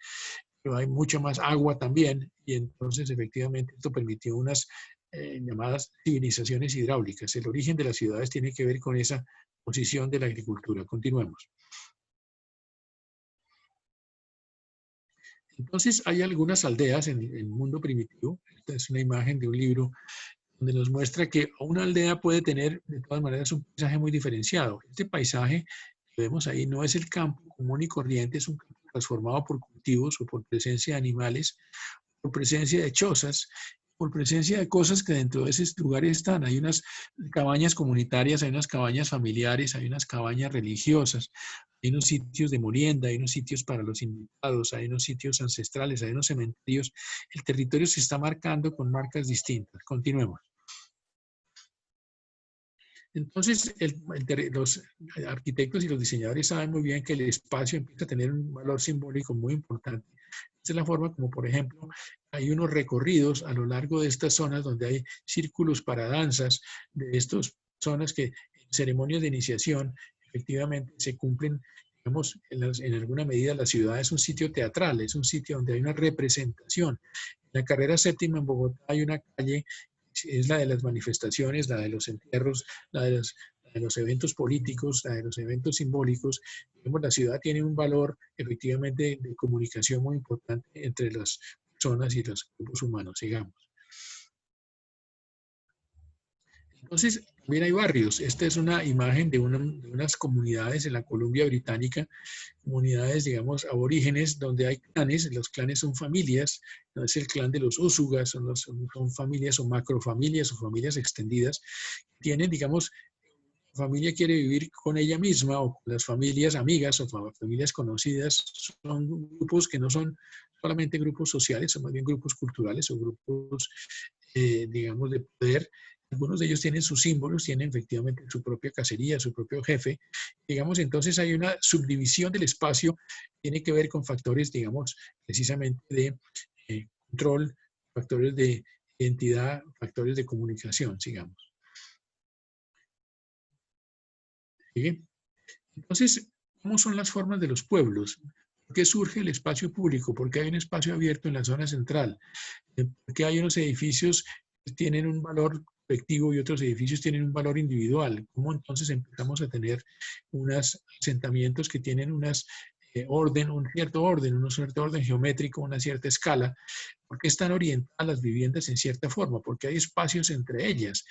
pero hay mucha más agua también, y entonces efectivamente esto permitió unas llamadas civilizaciones hidráulicas. El origen de las ciudades tiene que ver con esa posición de la agricultura. Continuemos. Entonces hay algunas aldeas en el mundo primitivo. Esta es una imagen de un libro donde nos muestra que una aldea puede tener de todas maneras un paisaje muy diferenciado. Este paisaje que vemos ahí no es el campo común y corriente, es un campo transformado por cultivos o por presencia de animales, por presencia de chozas, por presencia de cosas que dentro de esos lugares están. Hay unas cabañas comunitarias, hay unas cabañas familiares, hay unas cabañas religiosas, hay unos sitios de morienda, hay unos sitios para los invitados, hay unos sitios ancestrales, hay unos cementerios. El territorio se está marcando con marcas distintas. Continuemos. Entonces, los arquitectos y los diseñadores saben muy bien que el espacio empieza a tener un valor simbólico muy importante. Esta es la forma como, por ejemplo, hay unos recorridos a lo largo de estas zonas donde hay círculos para danzas, de estas zonas que en ceremonias de iniciación efectivamente se cumplen. Digamos, en alguna medida la ciudad es un sitio teatral, es un sitio donde hay una representación. En la carrera séptima en Bogotá hay una calle, es la de las manifestaciones, la de los entierros, la de los eventos políticos, la de los eventos simbólicos. Digamos, la ciudad tiene un valor efectivamente de comunicación muy importante entre las personas y los grupos humanos, digamos. Entonces, también hay barrios. Esta es una imagen de unas comunidades en la Columbia Británica, comunidades, digamos, aborígenes, donde hay clanes. Los clanes son familias. No es el clan de los Úsugas, son familias o macrofamilias o familias extendidas. Tienen, digamos, la familia quiere vivir con ella misma o con las familias amigas o familias conocidas. Son grupos que no son solamente grupos sociales, son más bien grupos culturales o grupos, digamos, de poder. Algunos de ellos tienen sus símbolos, tienen efectivamente su propia cacería, su propio jefe. Digamos, entonces hay una subdivisión del espacio, tiene que ver con factores, digamos, precisamente de control, factores de identidad, factores de comunicación, digamos. ¿Sí? Entonces, ¿cómo son las formas de los pueblos? ¿Por qué surge el espacio público? ¿Por qué hay un espacio abierto en la zona central? ¿Por qué hay unos edificios que tienen un valor colectivo y otros edificios tienen un valor individual? ¿Cómo entonces empezamos a tener unos asentamientos que tienen un cierto orden geométrico, una cierta escala? ¿Por qué están orientadas las viviendas en cierta forma? Porque hay espacios entre ellas.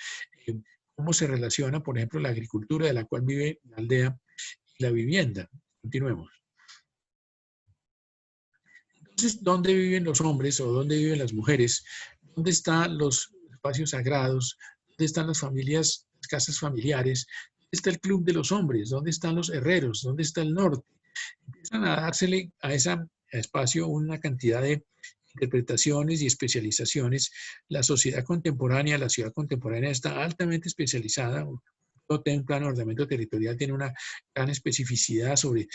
¿Cómo se relaciona, por ejemplo, la agricultura de la cual vive la aldea y la vivienda? Continuemos. Entonces, ¿dónde viven los hombres o dónde viven las mujeres? ¿Dónde están los espacios sagrados? ¿Dónde están las familias, las casas familiares? ¿Dónde está el club de los hombres? ¿Dónde están los herreros? ¿Dónde está el norte? Empiezan a dársele a ese espacio una cantidad de interpretaciones y especializaciones. La sociedad contemporánea, la ciudad contemporánea está altamente especializada. En plan de ordenamiento territorial tiene una gran especificidad sobre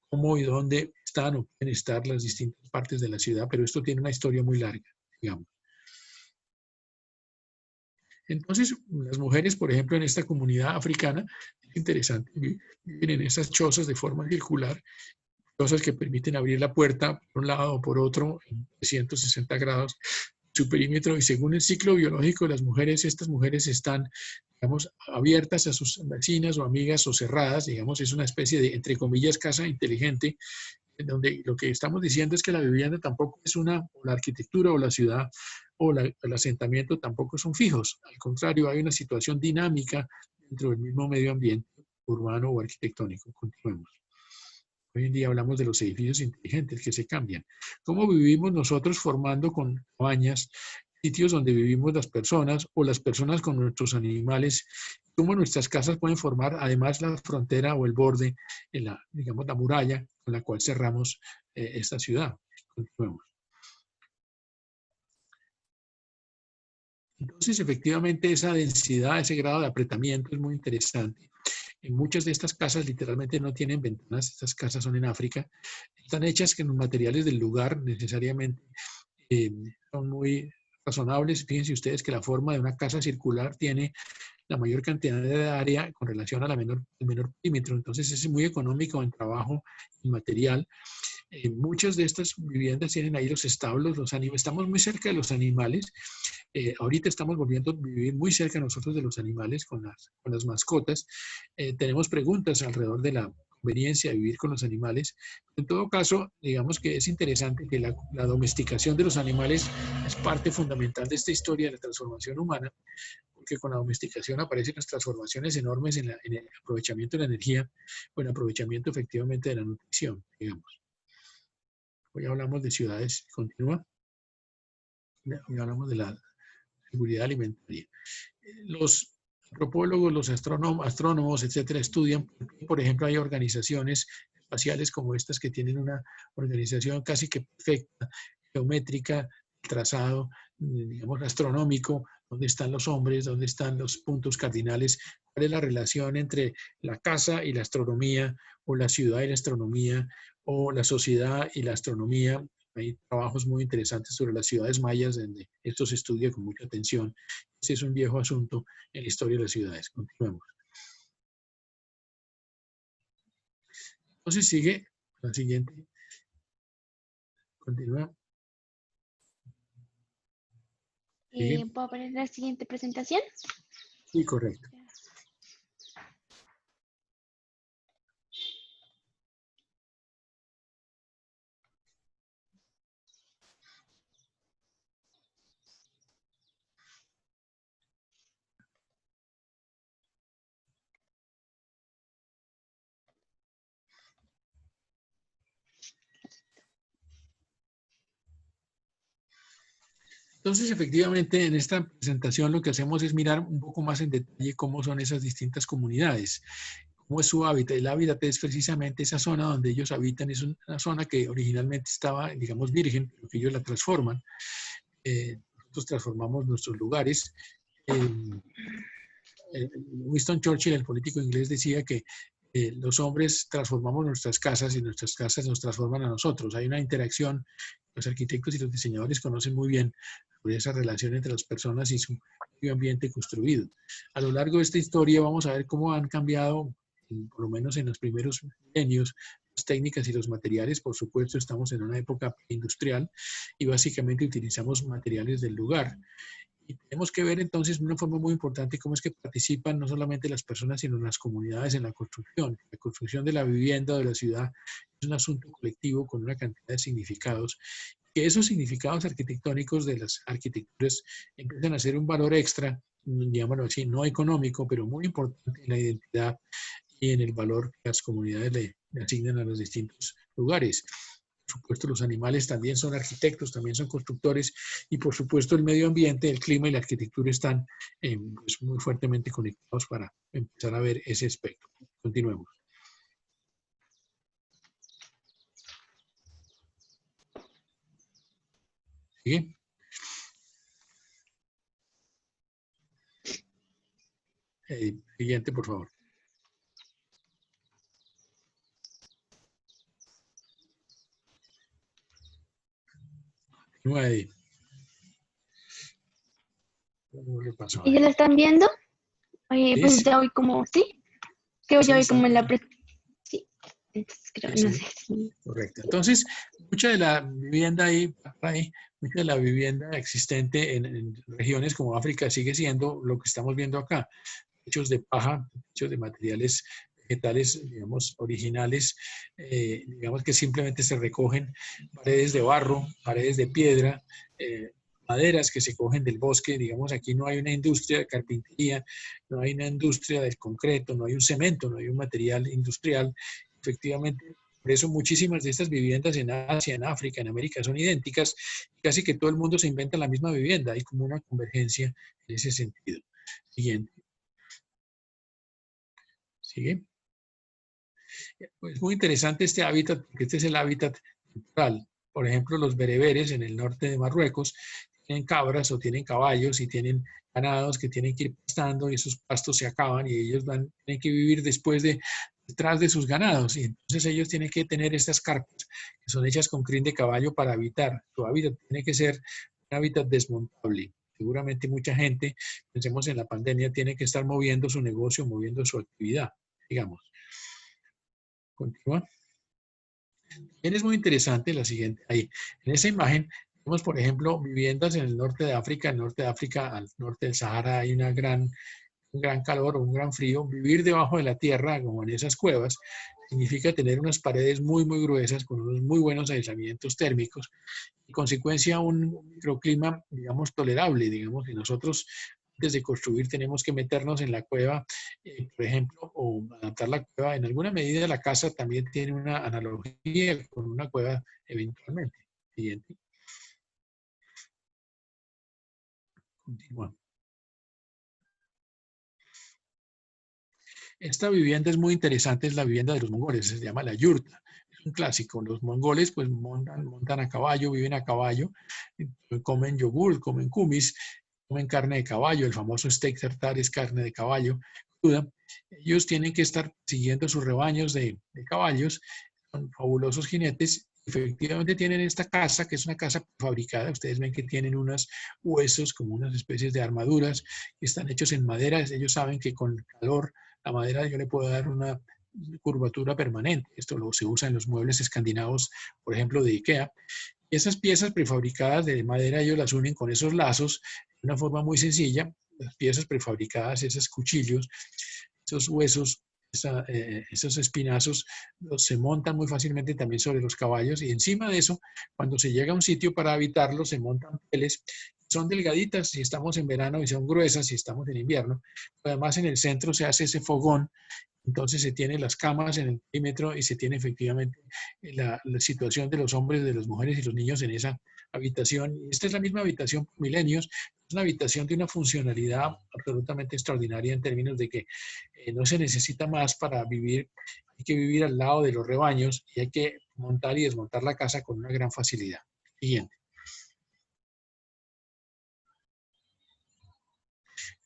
cómo y dónde están o pueden estar las distintas partes de la ciudad, pero esto tiene una historia muy larga, digamos. Entonces, las mujeres, por ejemplo, en esta comunidad africana, es interesante, viven en esas chozas de forma circular, chozas que permiten abrir la puerta por un lado o por otro en 360 grados su perímetro, y según el ciclo biológico de las mujeres, estas mujeres están, digamos, abiertas a sus vecinas o amigas o cerradas, digamos, es una especie de, entre comillas, casa inteligente, en donde lo que estamos diciendo es que la vivienda tampoco es o la arquitectura o la ciudad o el asentamiento tampoco son fijos. Al contrario, hay una situación dinámica dentro del mismo medio ambiente urbano o arquitectónico. Continuemos. Hoy en día hablamos de los edificios inteligentes que se cambian. ¿Cómo vivimos nosotros formando con cabañas, sitios donde vivimos las personas o las personas con nuestros animales? ¿Cómo nuestras casas pueden formar además la frontera o el borde, digamos, la muralla con la cual cerramos esta ciudad? Continuemos. Entonces, efectivamente, esa densidad, ese grado de apretamiento es muy interesante. En muchas de estas casas literalmente no tienen ventanas, estas casas son en África, están hechas con los materiales del lugar necesariamente, son muy razonables. Fíjense ustedes que la forma de una casa circular tiene la mayor cantidad de área con relación a el menor perímetro. Entonces es muy económico en trabajo y material. Muchas de estas viviendas tienen ahí los establos, los animales. Estamos muy cerca de los animales. Ahorita estamos volviendo a vivir muy cerca nosotros de los animales con las mascotas. Tenemos preguntas alrededor de la conveniencia de vivir con los animales. En todo caso, digamos que es interesante que la domesticación de los animales es parte fundamental de esta historia de la transformación humana, porque con la domesticación aparecen las transformaciones enormes en el aprovechamiento de la energía o en el aprovechamiento efectivamente de la nutrición, digamos. Hoy hablamos de ciudades, continúa. Hoy hablamos de la seguridad alimentaria. Los antropólogos, los astrónomos, etcétera, estudian, por ejemplo, hay organizaciones espaciales como estas que tienen una organización casi que perfecta, geométrica, trazado, digamos, astronómico, dónde están los hombres, dónde están los puntos cardinales, cuál es la relación entre la casa y la astronomía, o la ciudad y la astronomía, o la sociedad y la astronomía. Hay trabajos muy interesantes sobre las ciudades mayas, donde esto se estudia con mucha atención. Ese es un viejo asunto en la historia de las ciudades. Continuemos. Entonces sigue la siguiente. Continúa. ¿Puedo poner la siguiente presentación? Sí, correcto. Entonces, efectivamente, en esta presentación lo que hacemos es mirar un poco más en detalle cómo son esas distintas comunidades, cómo es su hábitat. El hábitat es precisamente esa zona donde ellos habitan, es una zona que originalmente estaba, digamos, virgen, pero que ellos la transforman. Nosotros transformamos nuestros lugares. Winston Churchill, el político inglés, decía que los hombres transformamos nuestras casas y nuestras casas nos transforman a nosotros. Hay una interacción, los arquitectos y los diseñadores conocen muy bien sobre esa relación entre las personas y su medio ambiente construido. A lo largo de esta historia vamos a ver cómo han cambiado, por lo menos en los primeros milenios, las técnicas y los materiales. Por supuesto, estamos en una época industrial y básicamente utilizamos materiales del lugar. Y tenemos que ver entonces de una forma muy importante cómo es que participan no solamente las personas, sino las comunidades en la construcción. La construcción de la vivienda o de la ciudad es un asunto colectivo con una cantidad de significados, que esos significados arquitectónicos de las arquitecturas empiezan a ser un valor extra, digámoslo así, no económico, pero muy importante en la identidad y en el valor que las comunidades le asignan a los distintos lugares. Por supuesto, los animales también son arquitectos, también son constructores, y por supuesto el medio ambiente, el clima y la arquitectura están pues muy fuertemente conectados para empezar a ver ese aspecto. Continuemos. ¿Sigue? Siguiente, por favor. Ahí. ¿Y ya la están viendo? Pues Sí. ya voy como, ¿sí? Que Sí, ya voy está como en la bien. Sí, entonces creo, Sí, no sí. sé. Correcto. Entonces, mucha de la vivienda mucha de la vivienda existente en regiones como África sigue siendo lo que estamos viendo acá. Hechos de paja, hechos de materiales vegetales, digamos, originales, digamos que simplemente se recogen paredes de barro, paredes de piedra, maderas que se cogen del bosque. Digamos, aquí no hay una industria de carpintería, no hay una industria del concreto, no hay un cemento, no hay un material industrial. Efectivamente, por eso muchísimas de estas viviendas en Asia, en África, en América son idénticas. Casi que todo el mundo se inventa la misma vivienda. Hay como una convergencia en ese sentido. Siguiente. ¿Sigue? Pues muy interesante este hábitat, porque este es el hábitat natural. Por ejemplo, los bereberes en el norte de Marruecos tienen cabras o tienen caballos y tienen ganados que tienen que ir pastando y esos pastos se acaban y ellos tienen que vivir detrás de sus ganados. Y entonces ellos tienen que tener estas carpas que son hechas con crin de caballo para habitar. Su hábitat tiene que ser un hábitat desmontable. Seguramente mucha gente, pensemos en la pandemia, tiene que estar moviendo su negocio, moviendo su actividad, digamos. Continúa. También es muy interesante la siguiente. Ahí, en esa imagen, vemos, por ejemplo, viviendas en el norte de África. En el norte de África, al norte del Sahara, hay un gran calor o un gran frío. Vivir debajo de la tierra, como en esas cuevas, significa tener unas paredes muy, muy gruesas, con unos muy buenos aislamientos térmicos, y consecuencia un microclima, digamos, tolerable. Digamos que nosotros, antes de construir, tenemos que meternos en la cueva, por ejemplo, o adaptar la cueva. En alguna medida, la casa también tiene una analogía con una cueva eventualmente. Siguiente. Continuamos. Esta vivienda es muy interesante, es la vivienda de los mongoles, se llama la yurta. Es un clásico. Los mongoles pues montan a caballo, viven a caballo, comen yogur, comen kumis, comen carne de caballo, el famoso steak tartar es carne de caballo cruda. Ellos tienen que estar siguiendo sus rebaños de caballos, son fabulosos jinetes. Efectivamente tienen esta casa, que es una casa fabricada. Ustedes ven que tienen unos huesos como unas especies de armaduras que están hechos en madera. Ellos saben que con calor la madera yo le puedo dar una curvatura permanente. Esto se usa en los muebles escandinavos, por ejemplo, de IKEA. Y esas piezas prefabricadas de madera ellos las unen con esos lazos de una forma muy sencilla. Las piezas prefabricadas, esos cuchillos, esos huesos, esos espinazos, se montan muy fácilmente también sobre los caballos, y encima de eso, cuando se llega a un sitio para habitarlo, se montan peles. Son delgaditas si estamos en verano y son gruesas si estamos en invierno. Además, en el centro se hace ese fogón, entonces se tienen las camas en el perímetro y se tiene efectivamente la situación de los hombres, de las mujeres y los niños en esa habitación. Y esta es la misma habitación por milenios. Es una habitación de una funcionalidad absolutamente extraordinaria en términos de que no se necesita más para vivir. Hay que vivir al lado de los rebaños y hay que montar y desmontar la casa con una gran facilidad. Siguiente.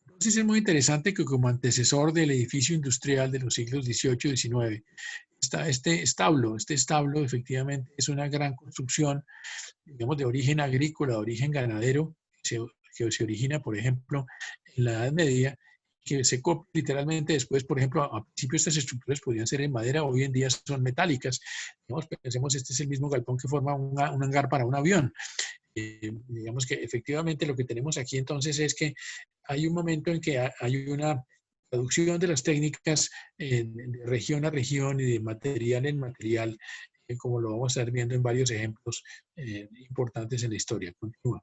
Entonces es muy interesante que como antecesor del edificio industrial de los siglos XVIII y XIX está este establo efectivamente es una gran construcción, digamos, de origen agrícola, de origen ganadero, que se origina, por ejemplo, en la Edad Media, que se copia literalmente después. Por ejemplo, a principio estas estructuras podían ser en madera, hoy en día son metálicas. Digamos, pensemos, este es el mismo galpón que forma un hangar para un avión. Digamos que efectivamente lo que tenemos aquí entonces es que hay un momento en que hay una traducción de las técnicas de región a región y de material en material, como lo vamos a estar viendo en varios ejemplos importantes en la historia. Continúa.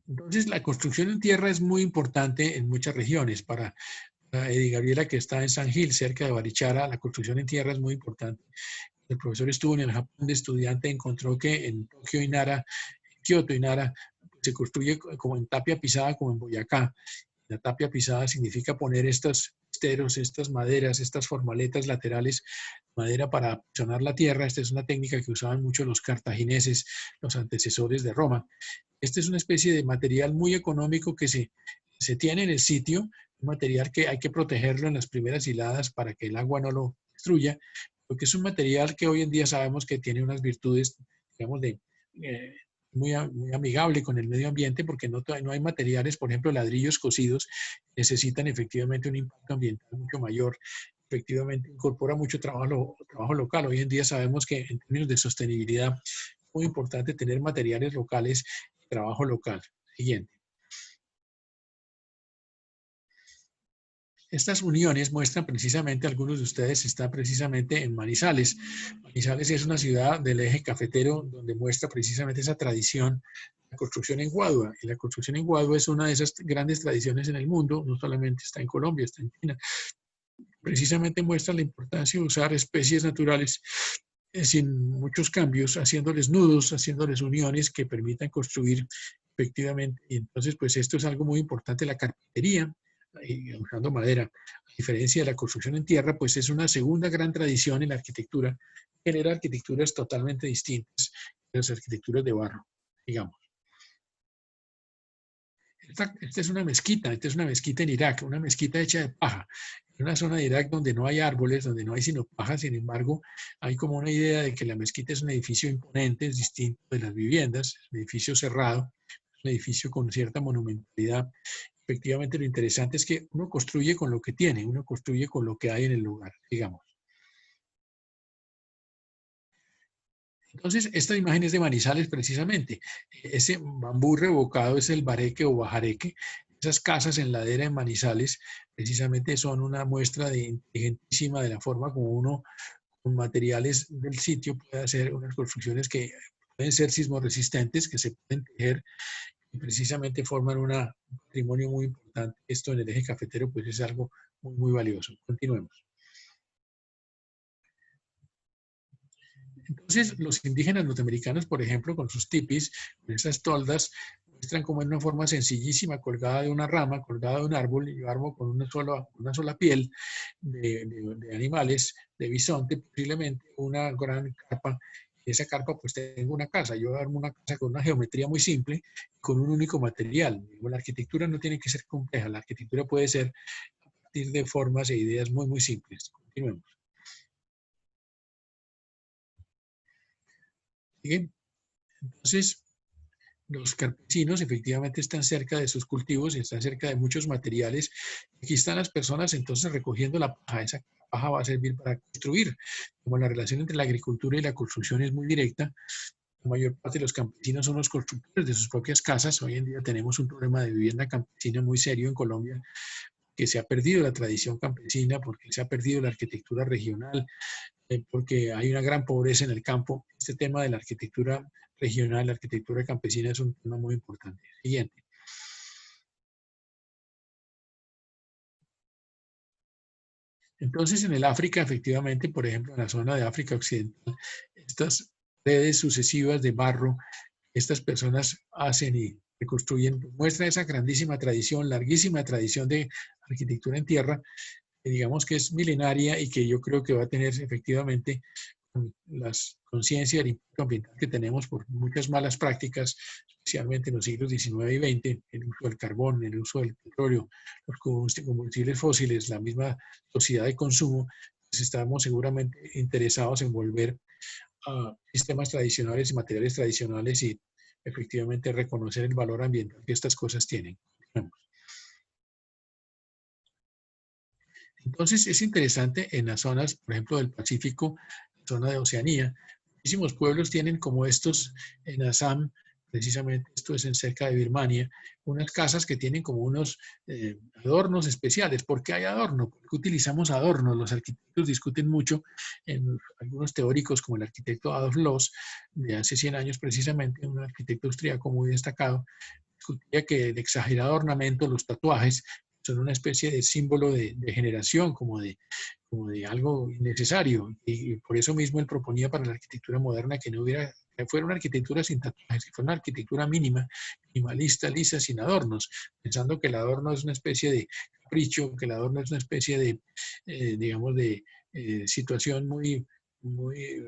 Entonces, la construcción en tierra es muy importante en muchas regiones. Para Eddie Gabriela, que está en San Gil, cerca de Barichara, la construcción en tierra es muy importante. El profesor estuvo en el Japón de estudiante, encontró que en Tokio y Nara, Kioto y Nara, se construye como en tapia pisada, como en Boyacá. La tapia pisada significa poner estos esteros, estas maderas, estas formaletas laterales, madera para apisonar la tierra. Esta es una técnica que usaban mucho los cartagineses, los antecesores de Roma. Este es una especie de material muy económico que se tiene en el sitio, un material que hay que protegerlo en las primeras hiladas para que el agua no lo destruya, porque es un material que hoy en día sabemos que tiene unas virtudes, digamos, muy amigable con el medio ambiente, porque no hay materiales, por ejemplo, ladrillos cocidos, necesitan efectivamente un impacto ambiental mucho mayor. Efectivamente, incorpora mucho trabajo local. Hoy en día sabemos que en términos de sostenibilidad es muy importante tener materiales locales y trabajo local. Siguiente. Estas uniones muestran precisamente, algunos de ustedes están precisamente en Manizales. Manizales es una ciudad del eje cafetero donde muestra precisamente esa tradición, la construcción en Guadua. Y la construcción en Guadua es una de esas grandes tradiciones en el mundo, no solamente está en Colombia, está en China. Precisamente muestra la importancia de usar especies naturales sin muchos cambios, haciéndoles nudos, haciéndoles uniones que permitan construir efectivamente. Y entonces, pues esto es algo muy importante. La carpintería, usando madera, a diferencia de la construcción en tierra, pues es una segunda gran tradición en la arquitectura, genera arquitecturas totalmente distintas de las arquitecturas de barro, digamos. Esta es una mezquita en Irak, una mezquita hecha de paja. En una zona de Irak donde no hay árboles, donde no hay sino paja, sin embargo, hay como una idea de que la mezquita es un edificio imponente, es distinto de las viviendas, es un edificio cerrado, un edificio con cierta monumentalidad. Efectivamente, lo interesante es que uno construye con lo que tiene, uno construye con lo que hay en el lugar, digamos. Entonces, esta imagen es de Manizales precisamente. Ese bambú revocado es el bareque o bajareque. Esas casas en ladera en Manizales precisamente son una muestra inteligentísima de la forma como uno, con materiales del sitio, puede hacer unas construcciones que pueden ser sismoresistentes, que se pueden tejer y precisamente forman un patrimonio muy importante. Esto en el eje cafetero pues es algo muy, muy valioso. Continuemos. Entonces, los indígenas norteamericanos, por ejemplo, con sus tipis, con esas toldas, muestran como en una forma sencillísima, colgada de una rama, colgada de un árbol, y yo armo con una sola piel de animales, de bisonte, posiblemente una gran carpa. Y esa carpa, pues tengo una casa. Yo armo una casa con una geometría muy simple, con un único material. La arquitectura no tiene que ser compleja, la arquitectura puede ser a partir de formas e ideas muy, muy simples. Continuemos. Bien. Entonces, los campesinos efectivamente están cerca de sus cultivos y están cerca de muchos materiales. Aquí están las personas entonces recogiendo la paja. Esa paja va a servir para construir. Como la relación entre la agricultura y la construcción es muy directa, la mayor parte de los campesinos son los constructores de sus propias casas. Hoy en día tenemos un problema de vivienda campesina muy serio en Colombia, que se ha perdido la tradición campesina, porque se ha perdido la arquitectura regional, porque hay una gran pobreza en el campo. Este tema de la arquitectura regional, la arquitectura campesina es un tema muy importante. Siguiente. Entonces, en el África, efectivamente, por ejemplo, en la zona de África Occidental, estas redes sucesivas de barro, estas personas hacen y reconstruyen, muestra esa grandísima tradición, larguísima tradición de arquitectura en tierra, que digamos que es milenaria y que yo creo que va a tener efectivamente las conciencia del impacto ambiental que tenemos por muchas malas prácticas, especialmente en los siglos XIX y XX, el uso del carbón, el uso del petróleo, los combustibles fósiles, la misma sociedad de consumo, pues estamos seguramente interesados en volver a sistemas tradicionales y materiales tradicionales y efectivamente reconocer el valor ambiental que estas cosas tienen. Entonces es interesante en las zonas, por ejemplo, del Pacífico, zona de Oceanía, muchísimos pueblos tienen como estos en Assam, precisamente esto es en cerca de Birmania, unas casas que tienen como unos adornos especiales. ¿Por qué hay adorno? ¿Por qué utilizamos adornos? Los arquitectos discuten mucho, en algunos teóricos como el arquitecto Adolf Loos, de hace 100 años precisamente, un arquitecto austríaco muy destacado, discutía que el exagerado ornamento, los tatuajes, son una especie de símbolo de generación, como de algo innecesario. Y por eso mismo él proponía para la arquitectura moderna que no hubiera, que fuera una arquitectura sin tatuajes, que fuera una arquitectura mínima, minimalista, lisa, sin adornos, pensando que el adorno es una especie de capricho, que el adorno es una especie de, digamos, de situación muy, muy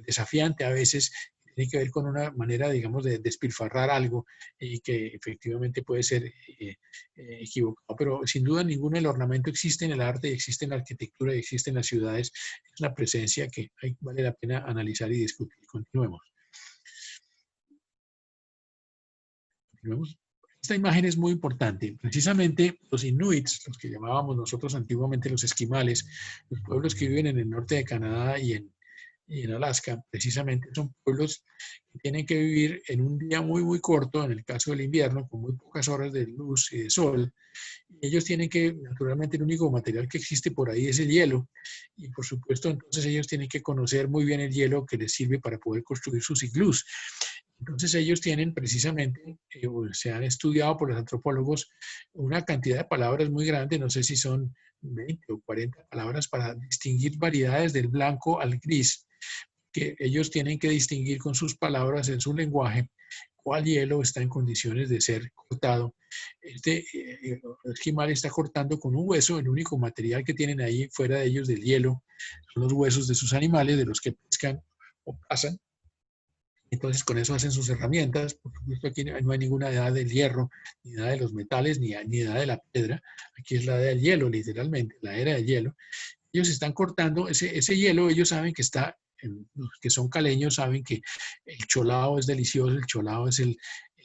desafiante a veces, tiene que ver con una manera, digamos, de despilfarrar algo y que efectivamente puede ser equivocado. Pero sin duda ninguna el ornamento existe en el arte, existe en la arquitectura, existe en las ciudades. Es una presencia que vale la pena analizar y discutir. Continuemos. Continuemos. Esta imagen es muy importante. Precisamente los inuits, los que llamábamos nosotros antiguamente los esquimales, los pueblos que viven en el norte de Canadá y en Alaska, precisamente son pueblos que tienen que vivir en un día muy, muy corto, en el caso del invierno, con muy pocas horas de luz y de sol. Ellos tienen que, naturalmente, el único material que existe por ahí es el hielo. Y por supuesto, entonces ellos tienen que conocer muy bien el hielo que les sirve para poder construir sus iglús. Entonces ellos tienen precisamente, se han estudiado por los antropólogos, una cantidad de palabras muy grande, no sé si son 20 o 40 palabras para distinguir variedades del blanco al gris, que ellos tienen que distinguir con sus palabras en su lenguaje cuál hielo está en condiciones de ser cortado. Este esquimal está cortando con un hueso, el único material que tienen ahí fuera de ellos del hielo son los huesos de sus animales, de los que pescan o cazan. Entonces con eso hacen sus herramientas. Por supuesto aquí no hay ninguna edad del hierro, ni edad de los metales, ni edad de la piedra. Aquí es la edad del hielo, literalmente, la era del hielo. Ellos están cortando ese hielo, ellos saben que está, los que son caleños saben que el cholao es delicioso, el cholao es el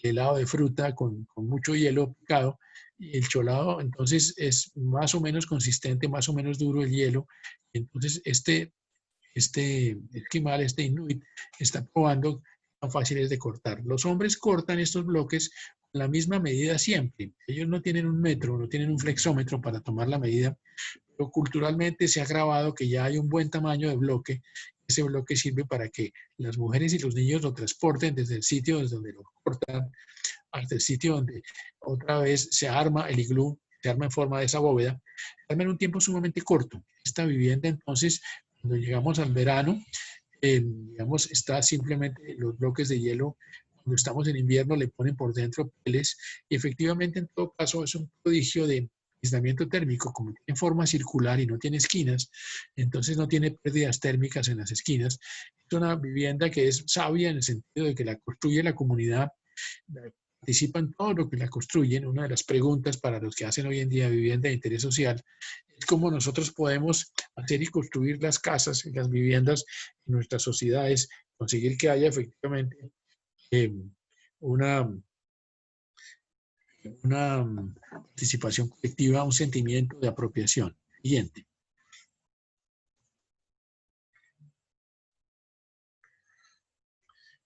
helado de fruta con mucho hielo picado, y el cholao entonces es más o menos consistente, más o menos duro el hielo. Entonces este esquimal, este inuit, está probando tan fácil es de cortar. Los hombres cortan estos bloques con la misma medida siempre. Ellos no tienen un metro, no tienen un flexómetro para tomar la medida, pero culturalmente se ha grabado que ya hay un buen tamaño de bloque. Ese bloque sirve para que las mujeres y los niños lo transporten desde el sitio desde donde lo cortan hasta el sitio donde otra vez se arma el iglú, se arma en forma de esa bóveda, se arma en un tiempo sumamente corto. Esta vivienda entonces, cuando llegamos al verano, digamos, está simplemente los bloques de hielo. Cuando estamos en invierno le ponen por dentro pieles y efectivamente en todo caso es un prodigio de aislamiento térmico. Como tiene forma circular y no tiene esquinas, entonces no tiene pérdidas térmicas en las esquinas. Es una vivienda que es sabia en el sentido de que la construye la comunidad, participa en todo lo que la construyen. Una de las preguntas para los que hacen hoy en día vivienda de interés social es cómo nosotros podemos hacer y construir las casas y las viviendas en nuestras sociedades, conseguir que haya efectivamente una participación colectiva, un sentimiento de apropiación. Siguiente.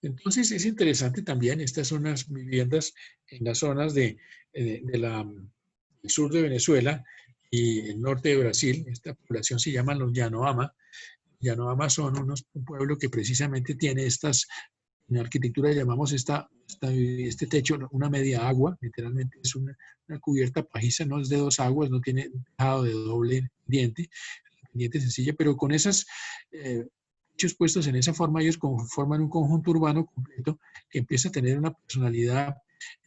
Entonces es interesante también, estas son las viviendas en las zonas del sur de Venezuela y el norte de Brasil. Esta población se llama los Yanomami. Yanomami son un pueblo que precisamente tiene estas, en arquitectura llamamos este techo una media agua, literalmente es una cubierta pajiza, no es de dos aguas, no tiene tejado de doble pendiente sencilla, pero con esas techos puestos en esa forma, ellos forman un conjunto urbano completo que empieza a tener una personalidad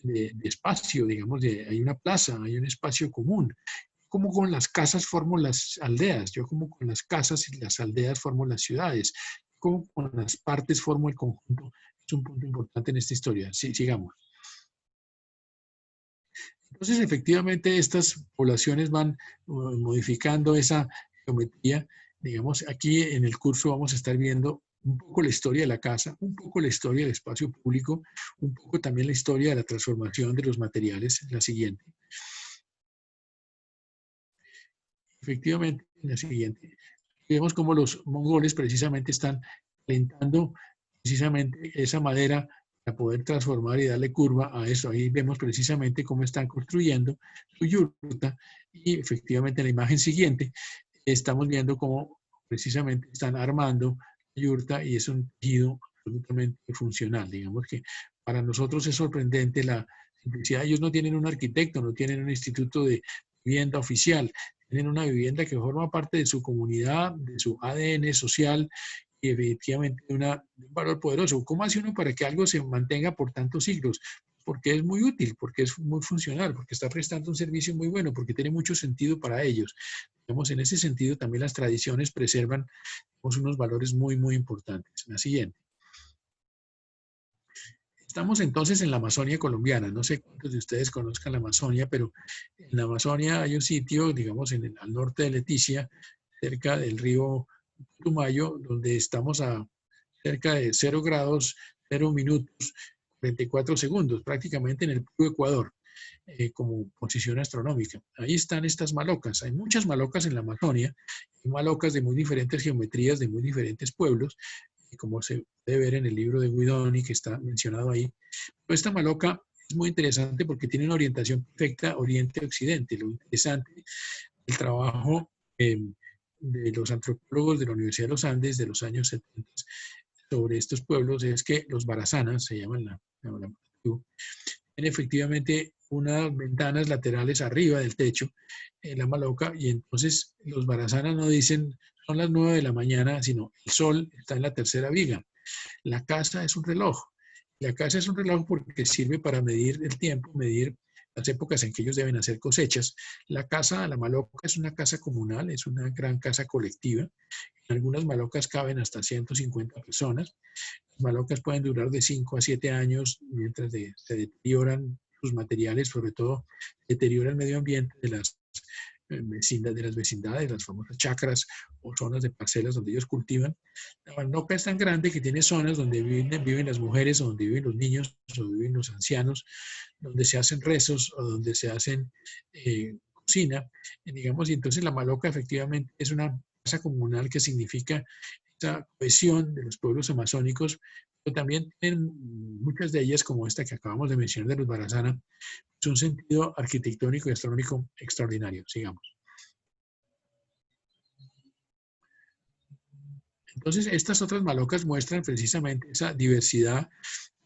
de espacio, digamos, hay una plaza, hay un espacio común. Como con las casas formo las aldeas, yo como con las casas y las aldeas formo las ciudades, como con las partes formo el conjunto. Es un punto importante en esta historia. Sí, sigamos. Entonces, efectivamente, estas poblaciones van modificando esa geometría. Digamos, aquí en el curso vamos a estar viendo un poco la historia de la casa, un poco la historia del espacio público, un poco también la historia de la transformación de los materiales. La siguiente. Efectivamente, en la siguiente. Vemos cómo los mongoles precisamente están calentando precisamente esa madera para poder transformar y darle curva a eso. Ahí vemos precisamente cómo están construyendo su yurta y efectivamente en la imagen siguiente estamos viendo cómo precisamente están armando la yurta y es un tejido absolutamente funcional. Digamos que para nosotros es sorprendente la simplicidad. Ellos no tienen un arquitecto, no tienen un instituto de vivienda oficial, tienen una vivienda que forma parte de su comunidad, de su ADN social y efectivamente de un valor poderoso. ¿Cómo hace uno para que algo se mantenga por tantos siglos? Porque es muy útil, porque es muy funcional, porque está prestando un servicio muy bueno, porque tiene mucho sentido para ellos. Digamos, en ese sentido también las tradiciones preservan unos valores muy, muy importantes. La siguiente. Estamos entonces en la Amazonia colombiana. No sé cuántos de ustedes conozcan la Amazonia, pero en la Amazonia hay un sitio, digamos, al norte de Leticia, cerca del río Putumayo, donde estamos a cerca de 0 grados, 0 minutos, 24 segundos, prácticamente en el puro Ecuador, como posición astronómica. Ahí están estas malocas. Hay muchas malocas en la Amazonia, hay malocas de muy diferentes geometrías, de muy diferentes pueblos, como se puede ver en el libro de Guidoni, que está mencionado ahí. Pero esta maloca es muy interesante porque tiene una orientación perfecta oriente-occidente. Lo interesante del trabajo de los antropólogos de la Universidad de los Andes de los años 70 sobre estos pueblos es que los barazanas, se llaman la tribu, tienen efectivamente unas ventanas laterales arriba del techo en la maloca y entonces los barazanas no dicen son las 9 de la mañana, sino el sol está en la tercera viga. La casa es un reloj. La casa es un reloj porque sirve para medir el tiempo, medir las épocas en que ellos deben hacer cosechas. La casa, la maloca, es una casa comunal, es una gran casa colectiva. En algunas malocas caben hasta 150 personas. malocas pueden durar de 5 a 7 años mientras se deterioran sus materiales, sobre todo deteriora el medio ambiente de las vecindades, las famosas chacras o zonas de parcelas donde ellos cultivan. La maloca es tan grande que tiene zonas donde viven las mujeres, o donde viven los niños, o donde viven los ancianos, donde se hacen rezos o donde se hacen cocina, digamos, y entonces la maloca efectivamente es una casa comunal que significa esa cohesión de los pueblos amazónicos, pero también en muchas de ellas, como esta que acabamos de mencionar de los Barazana, es un sentido arquitectónico y astronómico extraordinario, sigamos. Entonces, estas otras malocas muestran precisamente esa diversidad,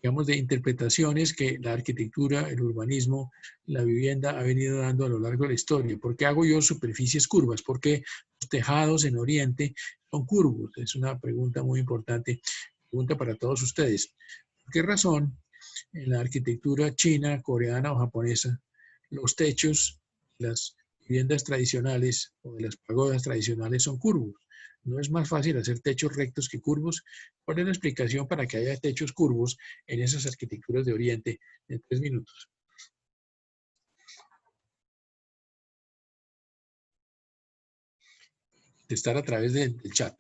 digamos, de interpretaciones que la arquitectura, el urbanismo, la vivienda ha venido dando a lo largo de la historia. ¿Por qué hago yo superficies curvas? ¿Por qué los tejados en Oriente son curvos? Es una pregunta muy importante, pregunta para todos ustedes. ¿Por qué razón en la arquitectura china, coreana o japonesa los techos de las viviendas tradicionales o de las pagodas tradicionales son curvos? ¿No es más fácil hacer techos rectos que curvos? ¿Cuál es la explicación para que haya techos curvos en esas arquitecturas de Oriente? En 3 minutos. De estar a través del chat.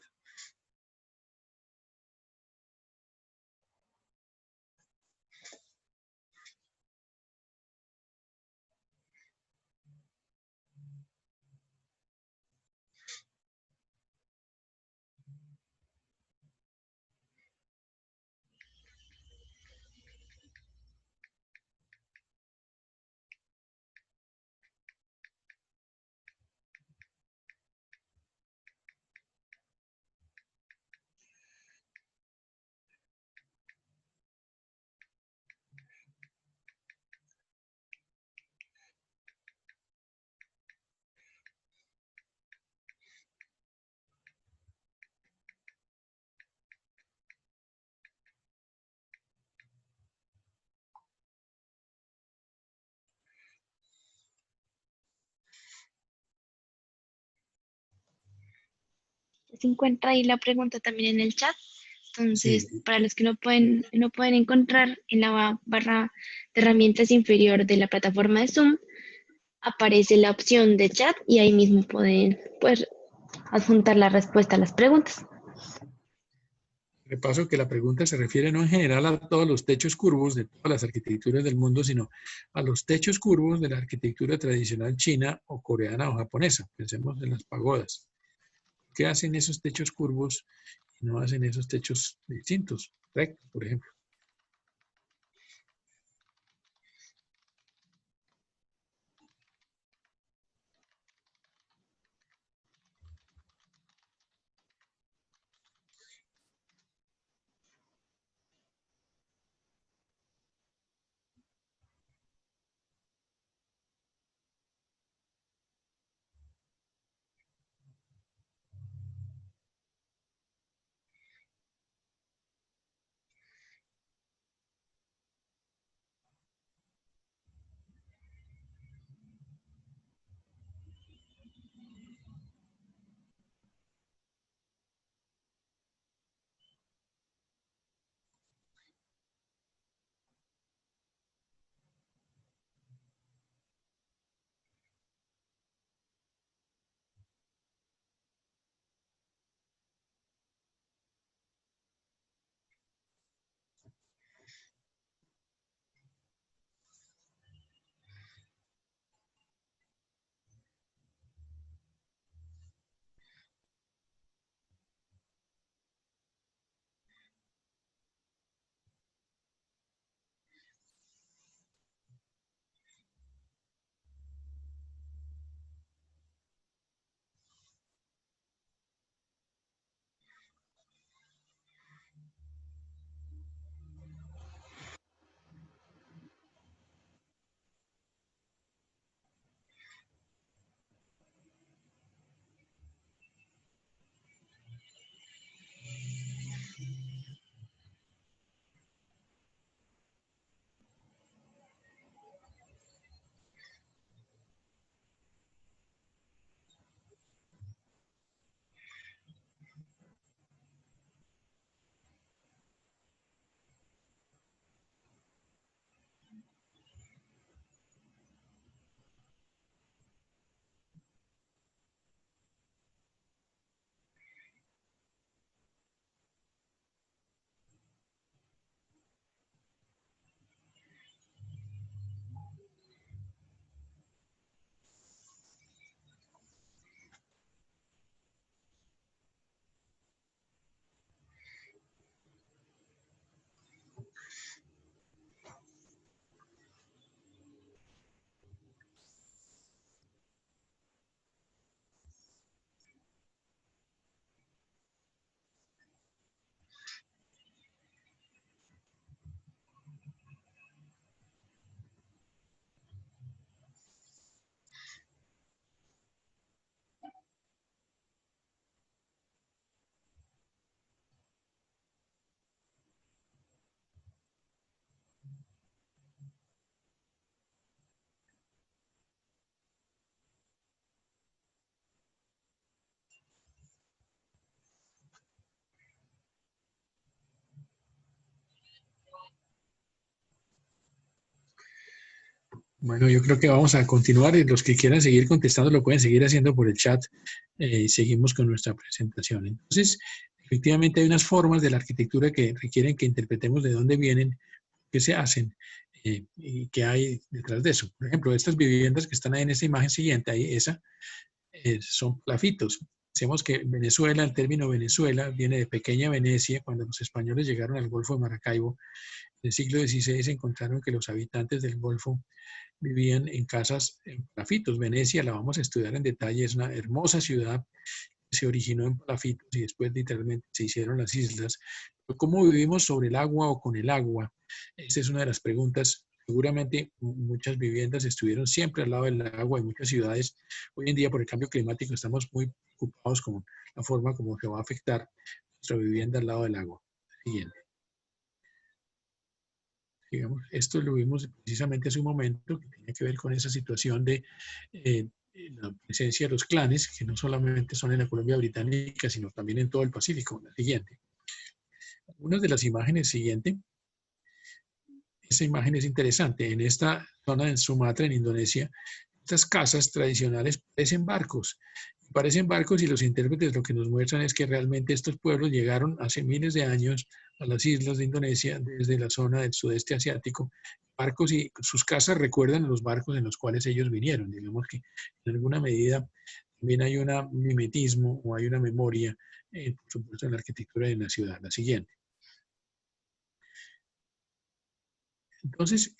Se encuentra ahí la pregunta también en el chat. Sí, Entonces, para los que no pueden encontrar en la barra de herramientas inferior de la plataforma de Zoom, aparece la opción de chat y ahí mismo pueden pues, adjuntar la respuesta a las preguntas. repaso que la pregunta se refiere no en general a todos los techos curvos de todas las arquitecturas del mundo, sino a los techos curvos de la arquitectura tradicional china o coreana o japonesa. Pensemos en las pagodas. ¿Qué hacen esos techos curvos y no hacen esos techos distintos, rectos, por ejemplo? Bueno, yo creo que vamos a continuar y los que quieran seguir contestando lo pueden seguir haciendo por el chat y seguimos con nuestra presentación. Entonces, efectivamente hay unas formas de la arquitectura que requieren que interpretemos de dónde vienen, qué se hacen y qué hay detrás de eso. Por ejemplo, estas viviendas que están ahí en esta imagen siguiente, ahí esa, son palafitos. Decimos que Venezuela, el término Venezuela viene de Pequeña Venecia, cuando los españoles llegaron al Golfo de Maracaibo. En el siglo XVI encontraron que los habitantes del Golfo vivían en casas en palafitos. Venecia la vamos a estudiar en detalle, es una hermosa ciudad que se originó en palafitos y después literalmente se hicieron las islas. Pero ¿cómo vivimos sobre el agua o con el agua? Esa es una de las preguntas. Seguramente muchas viviendas estuvieron siempre al lado del agua y muchas ciudades. Hoy en día, por el cambio climático, estamos muy preocupados con la forma como se va a afectar nuestra vivienda al lado del agua. Siguiente. Digamos, esto lo vimos precisamente hace un momento, que tiene que ver con esa situación de la presencia de los clanes, que no solamente son en la Colombia británica, sino también en todo el Pacífico. La siguiente. Una de las imágenes siguiente. Esta imagen es interesante. En esta zona en Sumatra, en Indonesia, estas casas tradicionales parecen barcos. Parecen barcos y los intérpretes lo que nos muestran es que realmente estos pueblos llegaron hace miles de años a las islas de Indonesia desde la zona del sudeste asiático. Barcos y sus casas recuerdan los barcos en los cuales ellos vinieron. Digamos que en alguna medida también hay un mimetismo o hay una memoria, por supuesto, en la arquitectura de la ciudad. La siguiente. Entonces,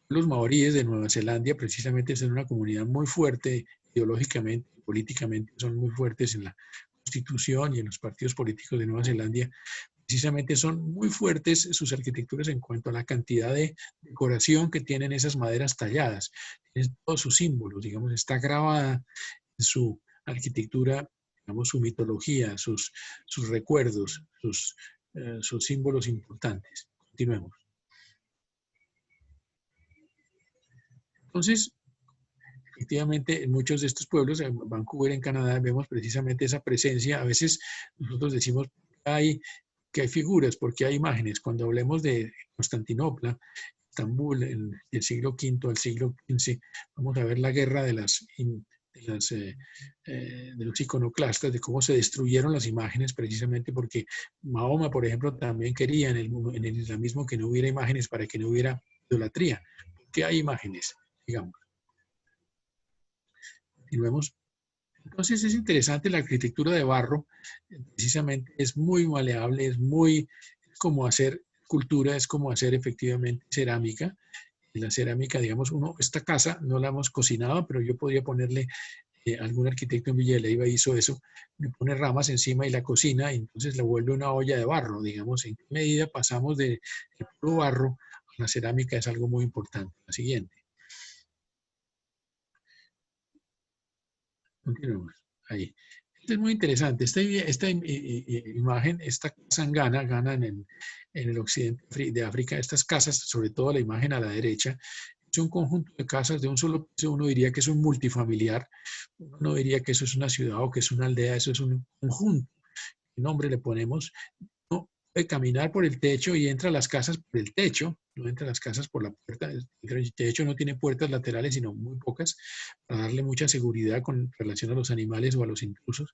los maoríes de Nueva Zelanda precisamente son una comunidad muy fuerte ideológicamente, políticamente, son muy fuertes en la constitución y en los partidos políticos de Nueva Zelanda. Precisamente son muy fuertes sus arquitecturas en cuanto a la cantidad de decoración que tienen esas maderas talladas. Tienen todos sus símbolos, digamos, está grabada en su arquitectura, digamos, su mitología, sus recuerdos, sus símbolos importantes. Continuemos. Entonces, efectivamente, en muchos de estos pueblos, en Vancouver, en Canadá, vemos precisamente esa presencia. A veces nosotros decimos que hay figuras, porque hay imágenes. Cuando hablemos de Constantinopla, Estambul, del siglo V al siglo XV, vamos a ver la guerra de los iconoclastas, de cómo se destruyeron las imágenes, precisamente porque Mahoma, por ejemplo, también quería en el islamismo que no hubiera imágenes para que no hubiera idolatría. Porque hay imágenes, digamos. Continuemos. Entonces es interesante la arquitectura de barro, precisamente es muy maleable, es como hacer escultura, es como hacer efectivamente cerámica. En la cerámica, digamos, esta casa no la hemos cocinado, pero yo podría ponerle, algún arquitecto en Villa de Leyva hizo eso, le pone ramas encima y la cocina, y entonces la vuelve una olla de barro, digamos, en qué medida pasamos del puro barro a la cerámica es algo muy importante. La siguiente. Continuemos. Ahí. Esto es muy interesante. Esta imagen, esta casa en Ghana en el occidente de África, estas casas, sobre todo la imagen a la derecha, es un conjunto de casas de un solo piso. Uno diría que es un multifamiliar, uno no diría que eso es una ciudad o que es una aldea, eso es un conjunto. ¿Qué nombre le ponemos? Uno puede caminar por el techo y entra a las casas por el techo, no entra a las casas por la puerta. De hecho, no tiene puertas laterales, sino muy pocas, para darle mucha seguridad con relación a los animales o a los intrusos.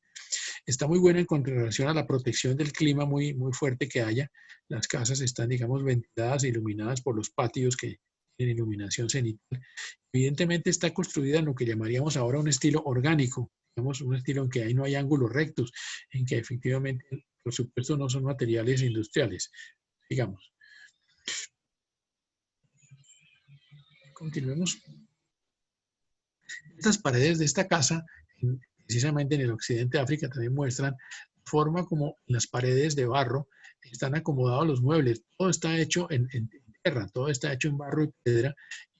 Está muy buena en relación a la protección del clima muy, muy fuerte que haya. Las casas están, digamos, ventiladas e iluminadas por los patios que tienen iluminación cenital. Evidentemente está construida en lo que llamaríamos ahora un estilo orgánico, digamos, un estilo en que ahí no hay ángulos rectos, en que efectivamente, por supuesto, no son materiales industriales, digamos. Continuemos. Estas paredes de esta casa, precisamente en el occidente de África, también muestran forma como las paredes de barro están acomodados los muebles. Todo está hecho en tierra, todo está hecho en barro y piedra.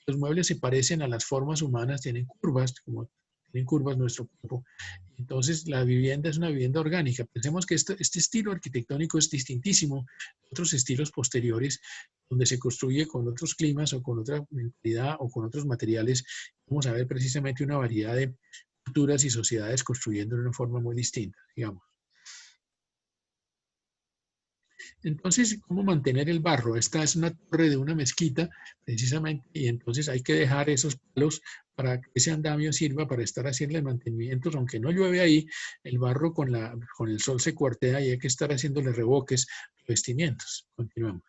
Los muebles se parecen a las formas humanas, tienen curvas, como tienen curvas nuestro cuerpo. Entonces, la vivienda es una vivienda orgánica. Pensemos que este estilo arquitectónico es distintísimo de otros estilos posteriores, donde se construye con otros climas o con otra mentalidad o con otros materiales. Vamos a ver precisamente una variedad de culturas y sociedades construyendo de una forma muy distinta, digamos. Entonces, ¿cómo mantener el barro? Esta es una torre de una mezquita, precisamente, y entonces hay que dejar esos palos para que ese andamio sirva para estar haciendo mantenimientos, aunque no llueve ahí, el barro con el sol se cuartea y hay que estar haciéndole revoques, revestimientos. Continuamos.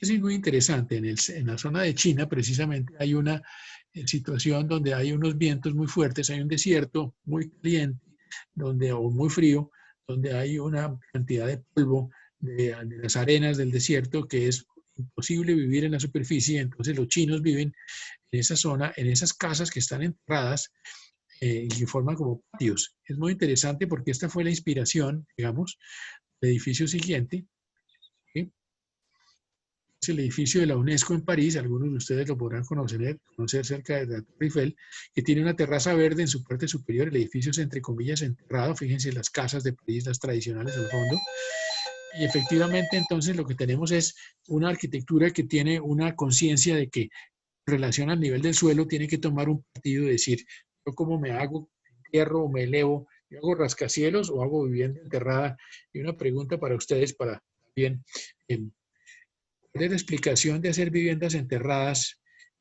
Es muy interesante. En la zona de China, precisamente, hay una situación donde hay unos vientos muy fuertes, hay un desierto muy caliente o muy frío, donde hay una cantidad de polvo de las arenas del desierto que es imposible vivir en la superficie. Entonces los chinos viven en esa zona, en esas casas que están enterradas y que forman como patios. Es muy interesante porque esta fue la inspiración, digamos, del edificio siguiente, ¿sí? Es el edificio de la UNESCO en París, algunos de ustedes lo podrán conocer cerca de la Torre Eiffel, que tiene una terraza verde en su parte superior. El edificio es, entre comillas, enterrado. Fíjense las casas de París, las tradicionales al fondo. Y efectivamente, entonces, lo que tenemos es una arquitectura que tiene una conciencia de que en relación al nivel del suelo tiene que tomar un partido y decir, yo cómo me hago, entierro o me elevo, yo hago rascacielos o hago vivienda enterrada. Y una pregunta para ustedes, para bien. ¿Cuál es la explicación de hacer viviendas enterradas?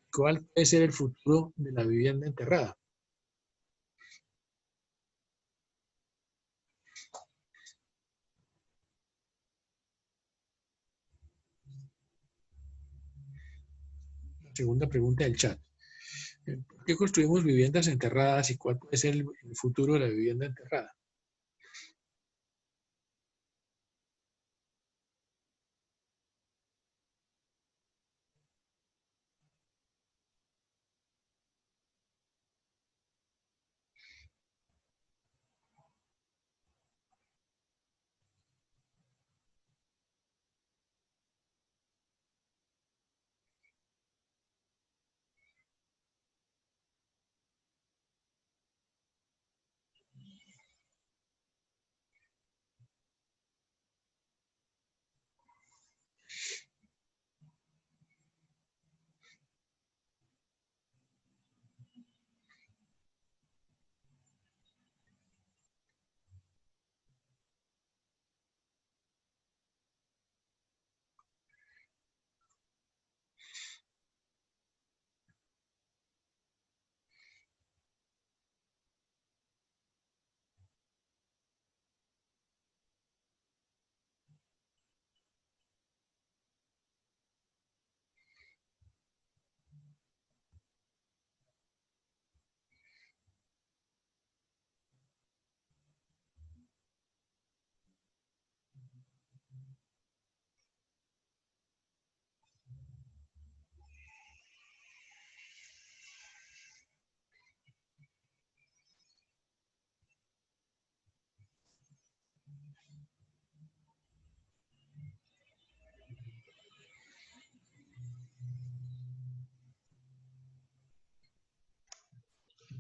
¿Cuál puede ser el futuro de la vivienda enterrada? La segunda pregunta del chat. ¿Por qué construimos viviendas enterradas y cuál puede ser el futuro de la vivienda enterrada?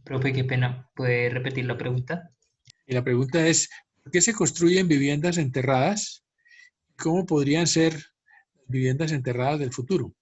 Profe, qué pena. ¿Puede repetir la pregunta? Y la pregunta es, ¿por qué se construyen viviendas enterradas? ¿Cómo podrían ser las viviendas enterradas del futuro?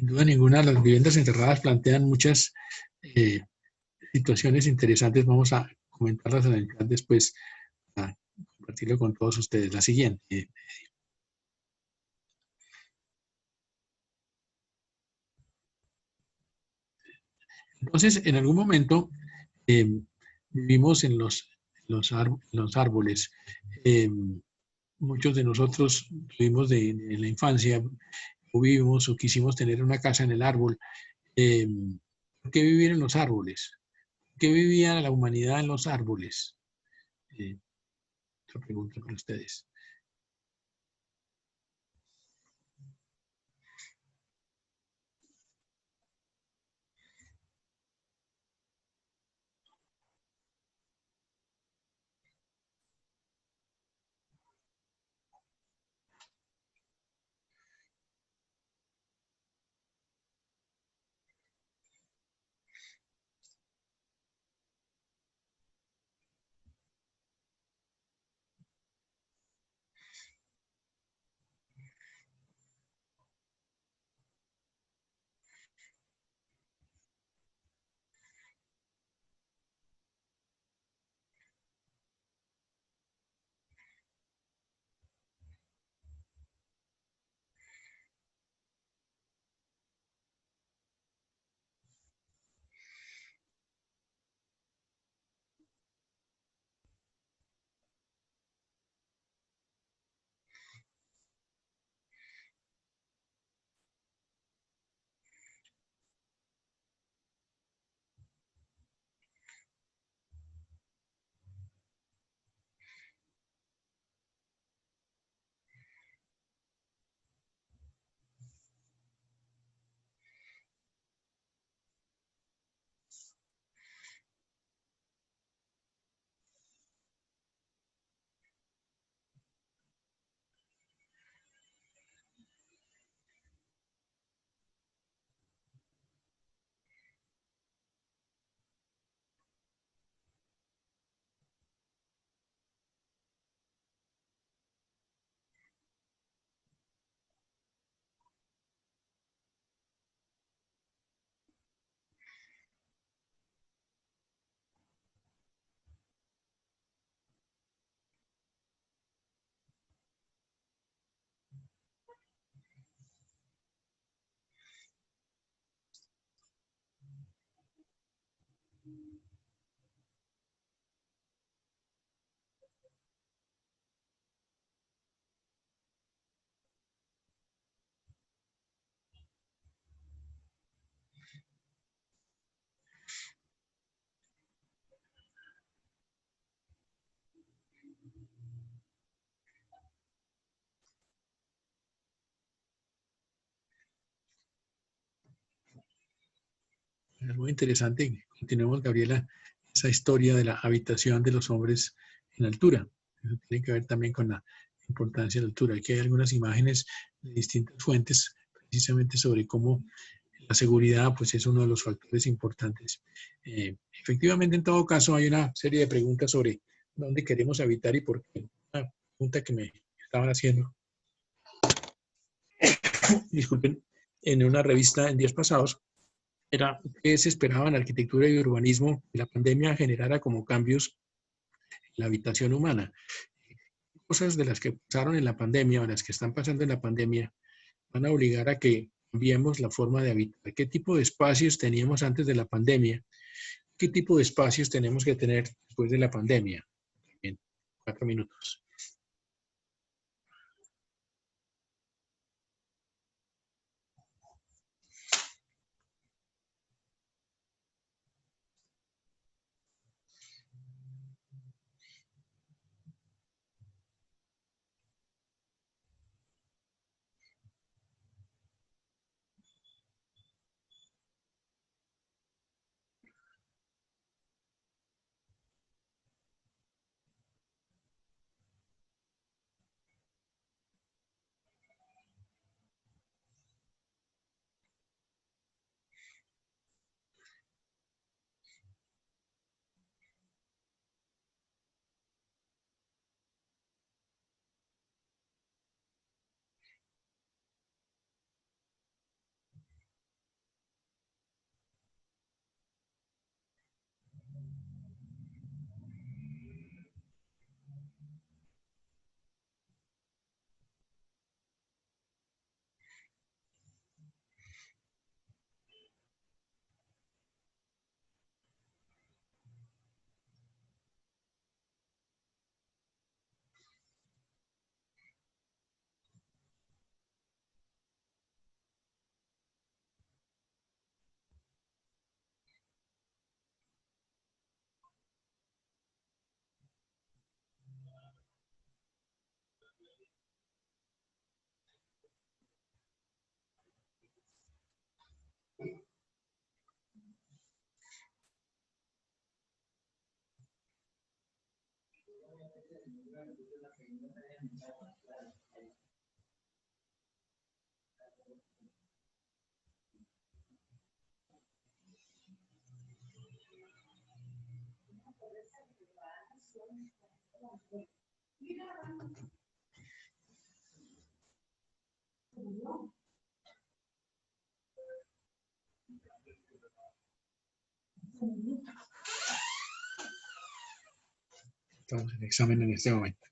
sin duda ninguna, las viviendas encerradas plantean muchas situaciones interesantes. Vamos a comentarlas en el chat después, a compartirlo con todos ustedes. La siguiente. Entonces, en algún momento vivimos en los árboles. Muchos de nosotros tuvimos en la infancia, o vivimos o quisimos tener una casa en el árbol. ¿Por qué vivir en los árboles? ¿Por qué vivía la humanidad en los árboles? Otra pregunta para ustedes. Es muy interesante. Continuemos, Gabriela, esa historia de la habitación de los hombres en altura. Eso tiene que ver también con la importancia de la altura. Aquí hay algunas imágenes de distintas fuentes precisamente sobre cómo la seguridad pues, es uno de los factores importantes. Efectivamente, en todo caso, hay una serie de preguntas sobre dónde queremos habitar y por qué. Una pregunta que me estaban haciendo, disculpen, en una revista en días pasados, era qué se esperaba en arquitectura y urbanismo que la pandemia generara como cambios en la habitación humana. Cosas de las que pasaron en la pandemia o las que están pasando en la pandemia van a obligar a que cambiemos la forma de habitar. ¿Qué tipo de espacios teníamos antes de la pandemia? ¿Qué tipo de espacios tenemos que tener después de la pandemia? En 4 minutos. Estamos en examen en este momento.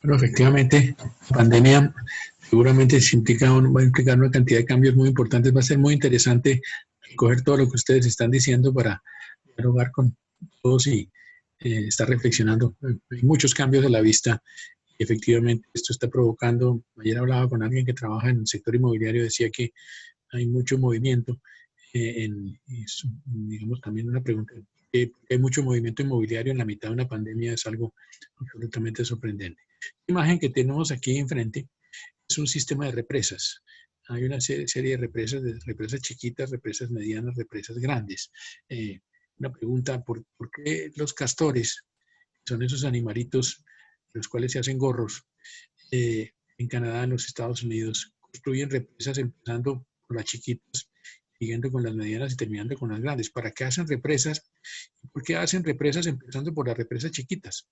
Pero efectivamente, la pandemia seguramente va a implicar una cantidad de cambios muy importantes. Va a ser muy interesante coger todo lo que ustedes están diciendo para dialogar con todos y estar reflexionando. Hay muchos cambios de la vista y efectivamente esto está provocando, ayer hablaba con alguien que trabaja en el sector inmobiliario, decía que hay mucho movimiento, digamos también una pregunta, que hay mucho movimiento inmobiliario en la mitad de una pandemia es algo absolutamente sorprendente. La imagen que tenemos aquí enfrente es un sistema de represas. Hay una serie de represas chiquitas, represas medianas, represas grandes. Una pregunta, ¿por qué los castores, son esos animalitos de los cuales se hacen gorros, en Canadá, en los Estados Unidos, construyen represas empezando por las chiquitas, siguiendo con las medianas y terminando con las grandes? ¿Para qué hacen represas? ¿Por qué hacen represas empezando por las represas chiquitas?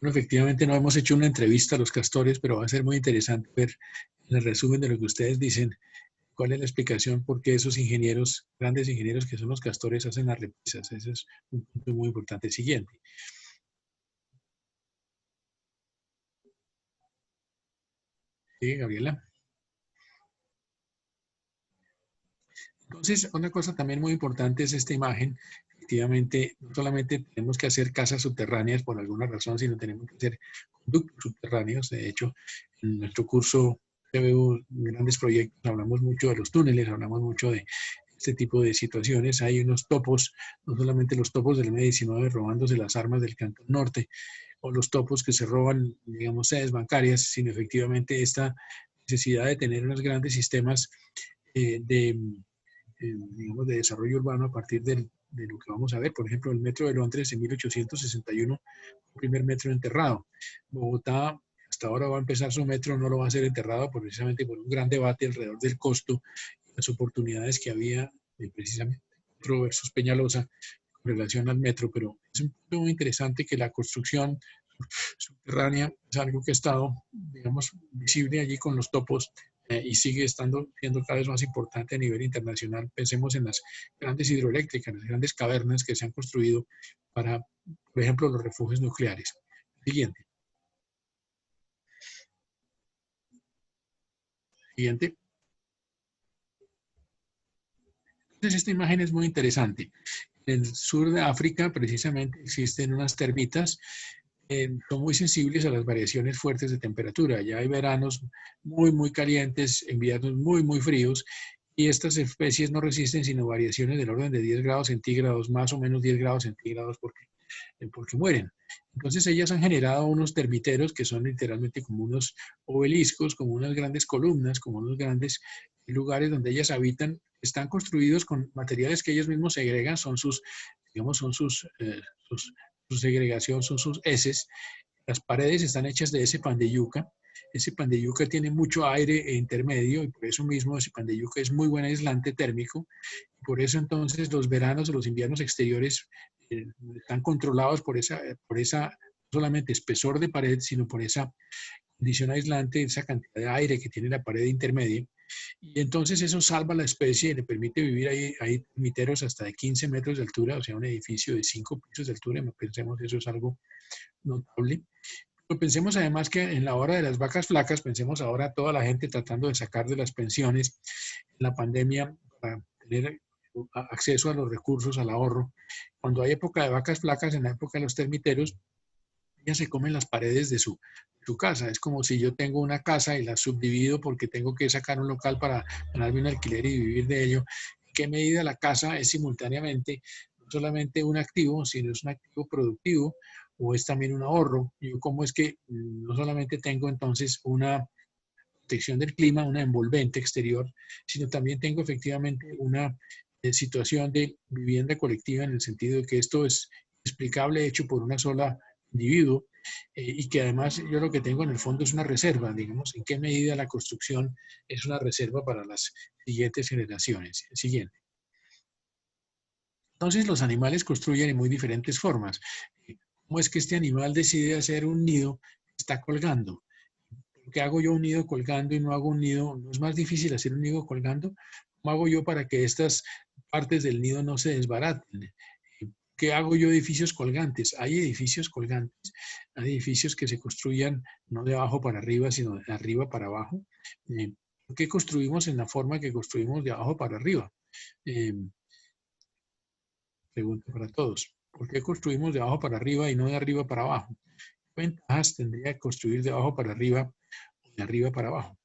Bueno, efectivamente no hemos hecho una entrevista a los castores, pero va a ser muy interesante ver en el resumen de lo que ustedes dicen, ¿Cuál es la explicación por qué esos ingenieros, grandes ingenieros que son los castores, hacen las repisas? Ese es un punto muy importante. Siguiente. Sí, Gabriela. Entonces, una cosa también muy importante es esta imagen. Efectivamente, no solamente tenemos que hacer casas subterráneas por alguna razón, sino tenemos que hacer conductos subterráneos. De hecho, en nuestro curso CBU, grandes proyectos, hablamos mucho de los túneles, hablamos mucho de este tipo de situaciones. Hay unos topos, no solamente los topos del M-19 robándose las armas del Cantón Norte, o los topos que se roban, digamos, sedes bancarias, sino efectivamente esta necesidad de tener unos grandes sistemas de digamos, de desarrollo urbano a partir de lo que vamos a ver. Por ejemplo, el metro de Londres en 1861, el primer metro enterrado. Bogotá hasta ahora va a empezar su metro, no lo va a hacer enterrado precisamente por un gran debate alrededor del costo y las oportunidades que había precisamente Metro versus Peñalosa con relación al metro, pero es un punto muy interesante que la construcción subterránea es algo que ha estado, digamos, visible allí con los topos y sigue siendo cada vez más importante a nivel internacional. Pensemos en las grandes hidroeléctricas, las grandes cavernas que se han construido para, por ejemplo, los refugios nucleares. Siguiente. Siguiente. Entonces, esta imagen es muy interesante. En el sur de África, precisamente, existen unas termitas son muy sensibles a las variaciones fuertes de temperatura. Ya hay veranos muy calientes, inviernos muy fríos, y estas especies no resisten sino variaciones del orden de 10 grados centígrados, más o menos 10 grados centígrados, porque mueren. Entonces ellas han generado unos termiteros que son literalmente como unos obeliscos, como unas grandes columnas, como unos grandes lugares donde ellas habitan. Están construidos con materiales que ellos mismos segregan, son sus, digamos, su segregación, son sus heces. Las paredes están hechas de ese pan de yuca. Ese pan de yuca tiene mucho aire intermedio y por eso mismo ese pan de yuca es muy buen aislante térmico. Por eso entonces los veranos o los inviernos exteriores están controlados por esa no solamente espesor de pared, sino por esa condición aislante, esa cantidad de aire que tiene la pared intermedia. Y entonces eso salva a la especie y le permite vivir ahí. Hay miteros hasta de 15 metros de altura, o sea, un edificio de 5 pisos de altura. Pensemos que eso es algo notable. Pero pensemos además que en la hora de las vacas flacas, pensemos ahora toda la gente tratando de sacar de las pensiones en la pandemia para tener acceso a los recursos, al ahorro. Cuando hay época de vacas flacas, en la época de los termiteros, ellas se comen las paredes de su casa. Es como si yo tengo una casa y la subdivido porque tengo que sacar un local para ganarme un alquiler y vivir de ello. ¿En qué medida la casa es simultáneamente no solamente un activo, sino es un activo productivo o es también un ahorro? Yo cómo es que no solamente tengo entonces una protección del clima, una envolvente exterior, sino también tengo efectivamente una situación de vivienda colectiva en el sentido de que esto es explicable, hecho por una sola individuo, y que además yo lo que tengo en el fondo es una reserva, digamos, en qué medida la construcción es una reserva para las siguientes generaciones. Siguiente. Entonces los animales construyen en muy diferentes formas. ¿Cómo es que este animal decide hacer un nido que está colgando? ¿Por qué hago yo un nido colgando y no hago un nido? ¿No es más difícil hacer un nido colgando? ¿Cómo hago yo para que estas partes del nido no se desbaraten? ¿Qué hago yo edificios colgantes? Hay edificios colgantes, hay edificios que se construyan no de abajo para arriba, sino de arriba para abajo. ¿Por qué construimos en la forma que construimos de abajo para arriba? Eh, Pregunta para todos. ¿Por qué construimos de abajo para arriba y no de arriba para abajo? ¿Qué ventajas tendría construir de abajo para arriba o de arriba para abajo?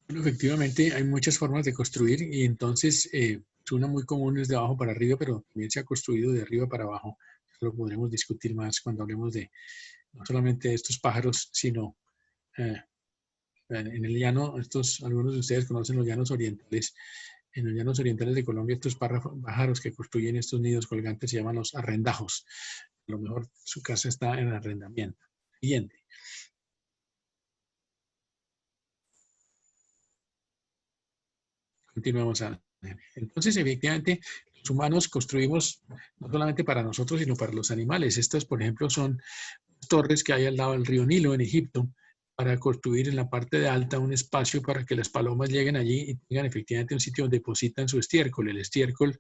Bueno, efectivamente, hay muchas formas de construir y entonces una muy común es de abajo para arriba, pero también se ha construido de arriba para abajo. Eso lo podremos discutir más cuando hablemos de no solamente de estos pájaros, sino eh, en el llano, algunos de ustedes conocen los llanos orientales. En los llanos orientales de Colombia, estos pájaros que construyen estos nidos colgantes se llaman los arrendajos. A lo mejor su casa está en arrendamiento. Siguiente. Continuamos. Entonces, efectivamente, los humanos construimos no solamente para nosotros, sino para los animales. Estas, por ejemplo, son torres que hay al lado del río Nilo, en Egipto, para construir en la parte de alta un espacio para que las palomas lleguen allí y tengan efectivamente un sitio donde depositan su estiércol. El estiércol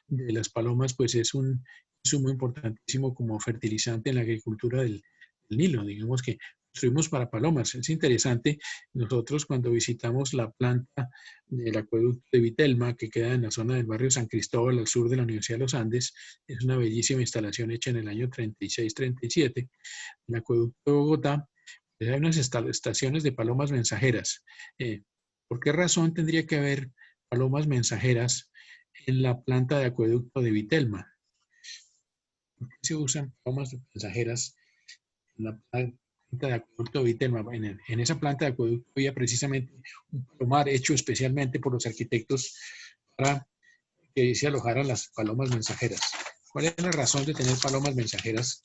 de las palomas, pues, es un insumo importantísimo como fertilizante en la agricultura del Nilo. Digamos que construimos para palomas. Es interesante, nosotros cuando visitamos la planta del acueducto de Vitelma, que queda en la zona del barrio San Cristóbal, al sur de la Universidad de los Andes, es una bellísima instalación hecha en el año 36-37, el acueducto de Bogotá. Pues hay unas estaciones de palomas mensajeras. ¿Por qué razón tendría que haber palomas mensajeras en la planta de acueducto de Vitelma? ¿Por qué se usan palomas mensajeras en la planta de acueducto de Vitelma? En esa planta de acueducto había precisamente un palomar hecho especialmente por los arquitectos para que se alojaran las palomas mensajeras. ¿Cuál es la razón de tener palomas mensajeras?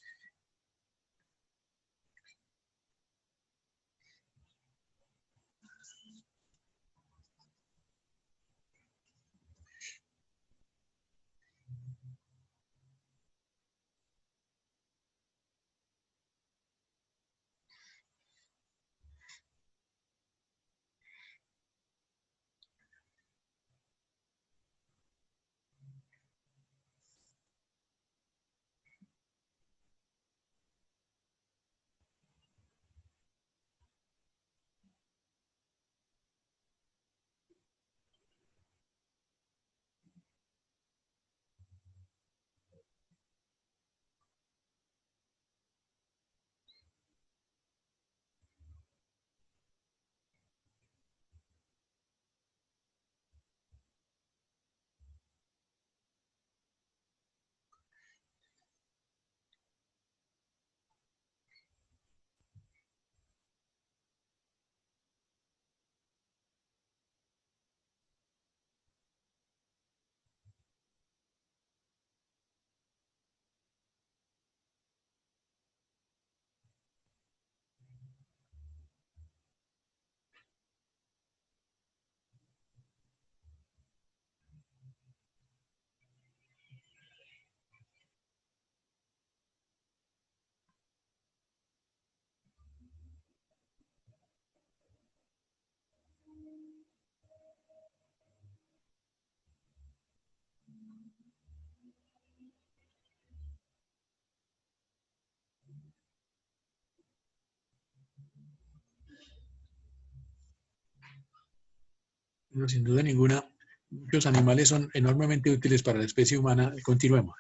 Bueno, sin duda ninguna, muchos animales son enormemente útiles para la especie humana. Continuemos.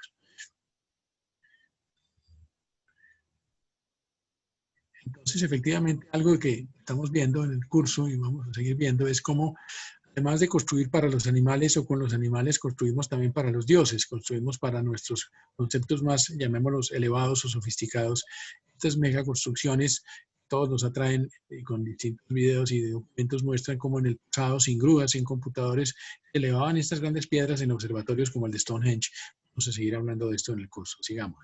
Entonces, efectivamente, algo que estamos viendo en el curso y vamos a seguir viendo es cómo, además de construir para los animales o con los animales, construimos también para los dioses, construimos para nuestros conceptos más, llamémoslos, elevados o sofisticados. Estas megaconstrucciones, todos nos atraen con distintos videos y documentos muestran cómo en el pasado, sin grúas, sin computadores, se elevaban estas grandes piedras en observatorios como el de Stonehenge. Vamos a seguir hablando de esto en el curso. Sigamos.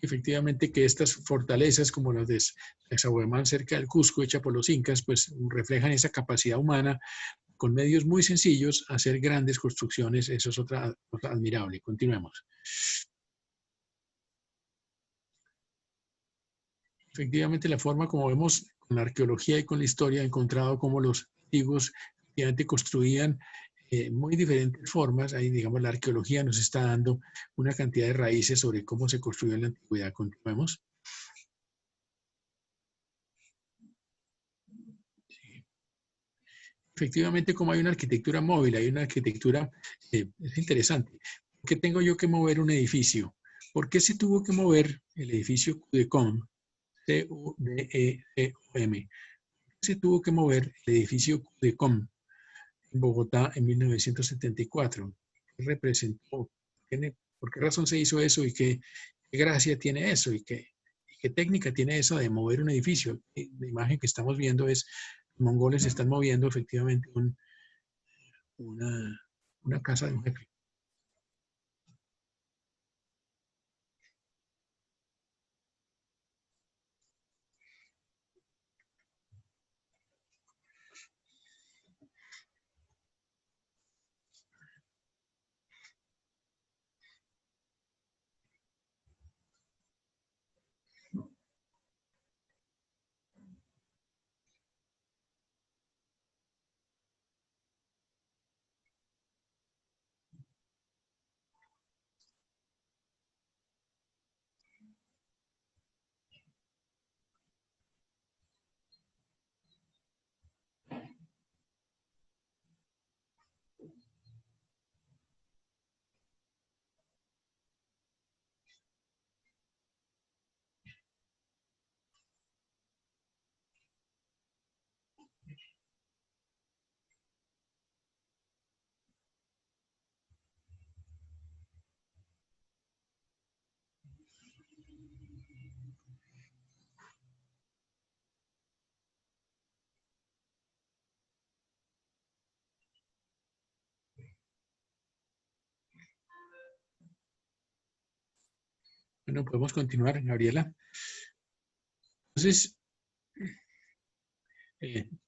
Efectivamente que estas fortalezas como las de Sacsayhuamán cerca del Cusco, hecha por los incas, pues reflejan esa capacidad humana con medios muy sencillos hacer grandes construcciones. Eso es otra admirable. Continuemos. Efectivamente, la forma como vemos con la arqueología y con la historia, he encontrado cómo los antiguos efectivamente construían muy diferentes formas. Ahí, digamos, la arqueología nos está dando una cantidad de raíces sobre cómo se construyó en la antigüedad. Continuemos. Sí. Efectivamente, como hay una arquitectura móvil, hay una arquitectura, es interesante. ¿Por qué tengo yo que mover un edificio? ¿Por qué se tuvo que mover el edificio Cudecom? C-U-D-E-C-O-M. Se tuvo que mover el edificio Cudecom en Bogotá en 1974. ¿Qué representó? ¿Por qué razón se hizo eso y qué gracia tiene eso y qué técnica tiene eso de mover un edificio? La imagen que estamos viendo es, los mongoles están moviendo efectivamente una casa de un jefe. Bueno, podemos continuar, Gabriela. Entonces,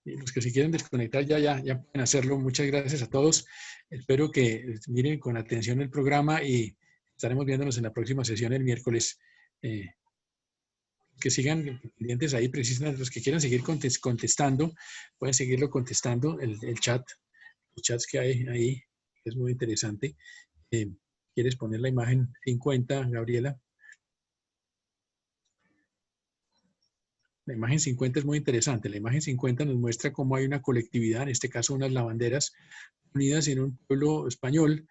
los que se quieren desconectar ya pueden hacerlo. Muchas gracias a todos. Espero que miren con atención el programa y estaremos viéndonos en la próxima sesión el miércoles. Que sigan pendientes ahí, precisamente los que quieran seguir contestando, pueden seguirlo contestando, el chat, los chats que hay ahí, es muy interesante. ¿Quieres poner la imagen 50, Gabriela? La imagen 50 es muy interesante. La imagen 50 nos muestra cómo hay una colectividad, en este caso unas lavanderas, unidas en un pueblo español.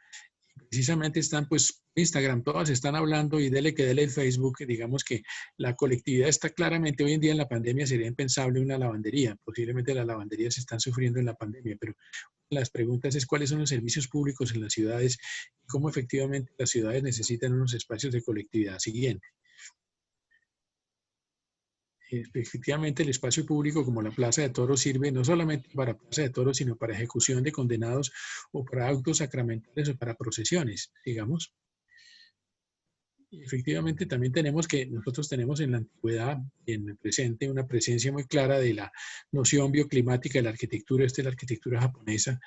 Precisamente están, pues, Instagram, todas están hablando y dele que dele Facebook. Digamos que la colectividad está claramente, hoy en día en la pandemia sería impensable una lavandería. Posiblemente las lavanderías están sufriendo en la pandemia, pero las preguntas es cuáles son los servicios públicos en las ciudades y cómo efectivamente las ciudades necesitan unos espacios de colectividad. Siguiente. Efectivamente, el espacio público como la Plaza de Toros sirve no solamente para Plaza de Toros, sino para ejecución de condenados o para actos sacramentales o para procesiones, digamos. Y efectivamente, también nosotros tenemos en la antigüedad y en el presente una presencia muy clara de la noción bioclimática de la arquitectura. Esta es la arquitectura japonesa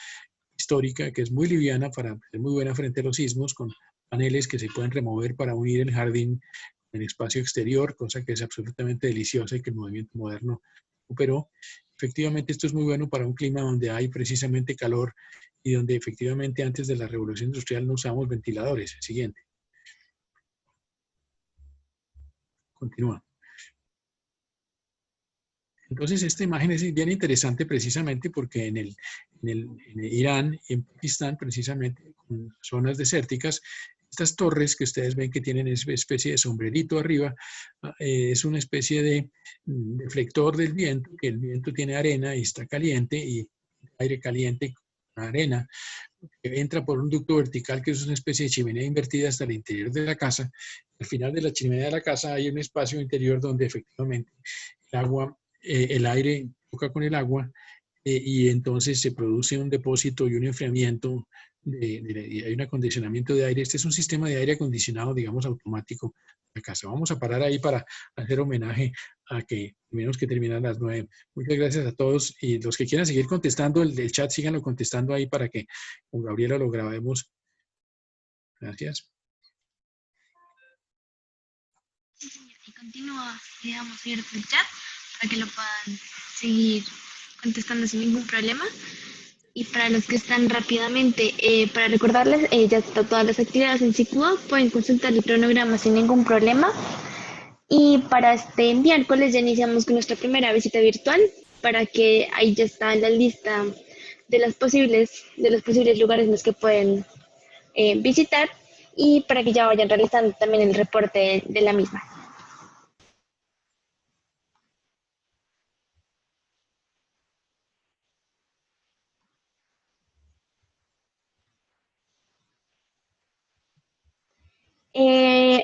histórica, que es muy liviana, es muy buena frente a los sismos, con paneles que se pueden remover para unir el jardín en el espacio exterior, cosa que es absolutamente deliciosa y que el movimiento moderno recuperó. Efectivamente, esto es muy bueno para un clima donde hay precisamente calor y donde efectivamente antes de la revolución industrial no usamos ventiladores. Siguiente. Continúa. Entonces, esta imagen es bien interesante precisamente porque en Irán y en Pakistán, precisamente, con zonas desérticas, estas torres que ustedes ven que tienen esa especie de sombrerito arriba, es una especie de deflector del viento, que el viento tiene arena y está caliente, y aire caliente con arena, que entra por un ducto vertical, que es una especie de chimenea invertida hasta el interior de la casa. Al final de la chimenea de la casa hay un espacio interior donde efectivamente el agua, el aire toca con el agua, y entonces se produce un depósito y un enfriamiento, y hay un acondicionamiento de aire. Este es un sistema de aire acondicionado, digamos, automático de la casa. Vamos a parar ahí para hacer homenaje a que tenemos que terminar a las 9. Muchas gracias a todos, y los que quieran seguir contestando el chat, síganlo contestando ahí para que con Gabriela lo grabemos. Gracias. Sí, señor. Y continúa, digamos, abierto el chat para que lo puedan seguir contestando sin ningún problema. Y para los que están rápidamente, para recordarles, ya están todas las actividades en Sikuo, pueden consultar el cronograma sin ningún problema. Y para este miércoles ya iniciamos con nuestra primera visita virtual, para que ahí ya está la lista de los posibles lugares en los que pueden visitar, y para que ya vayan realizando también el reporte de la misma.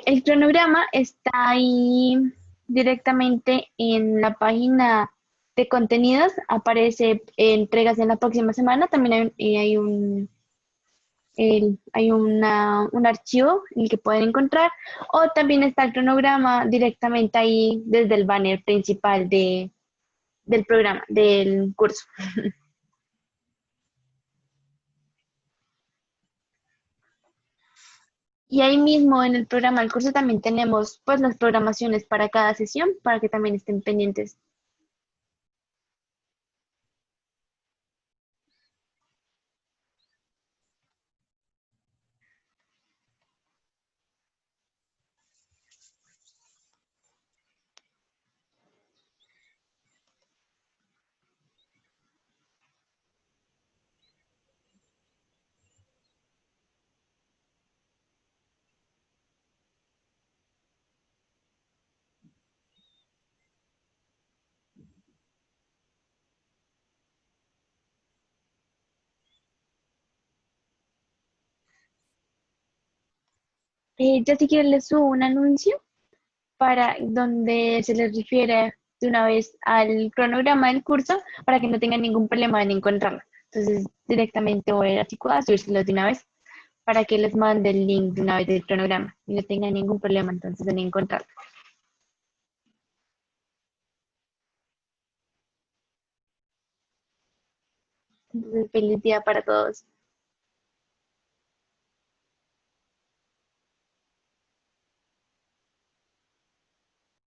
El cronograma está ahí directamente en la página de contenidos, aparece entregas en la próxima semana, también hay un archivo en el que pueden encontrar, o también está el cronograma directamente ahí desde el banner principal del programa, del curso. Y ahí mismo en el programa del curso también tenemos pues las programaciones para cada sesión, para que también estén pendientes. Ya si quieren les subo un anuncio para donde se les refiere de una vez al cronograma del curso, para que no tengan ningún problema en encontrarlo. Entonces directamente voy a ir a Sikuo, subírselos de una vez, para que les mande el link de una vez del cronograma y no tengan ningún problema entonces en encontrarlo. Entonces, feliz día para todos.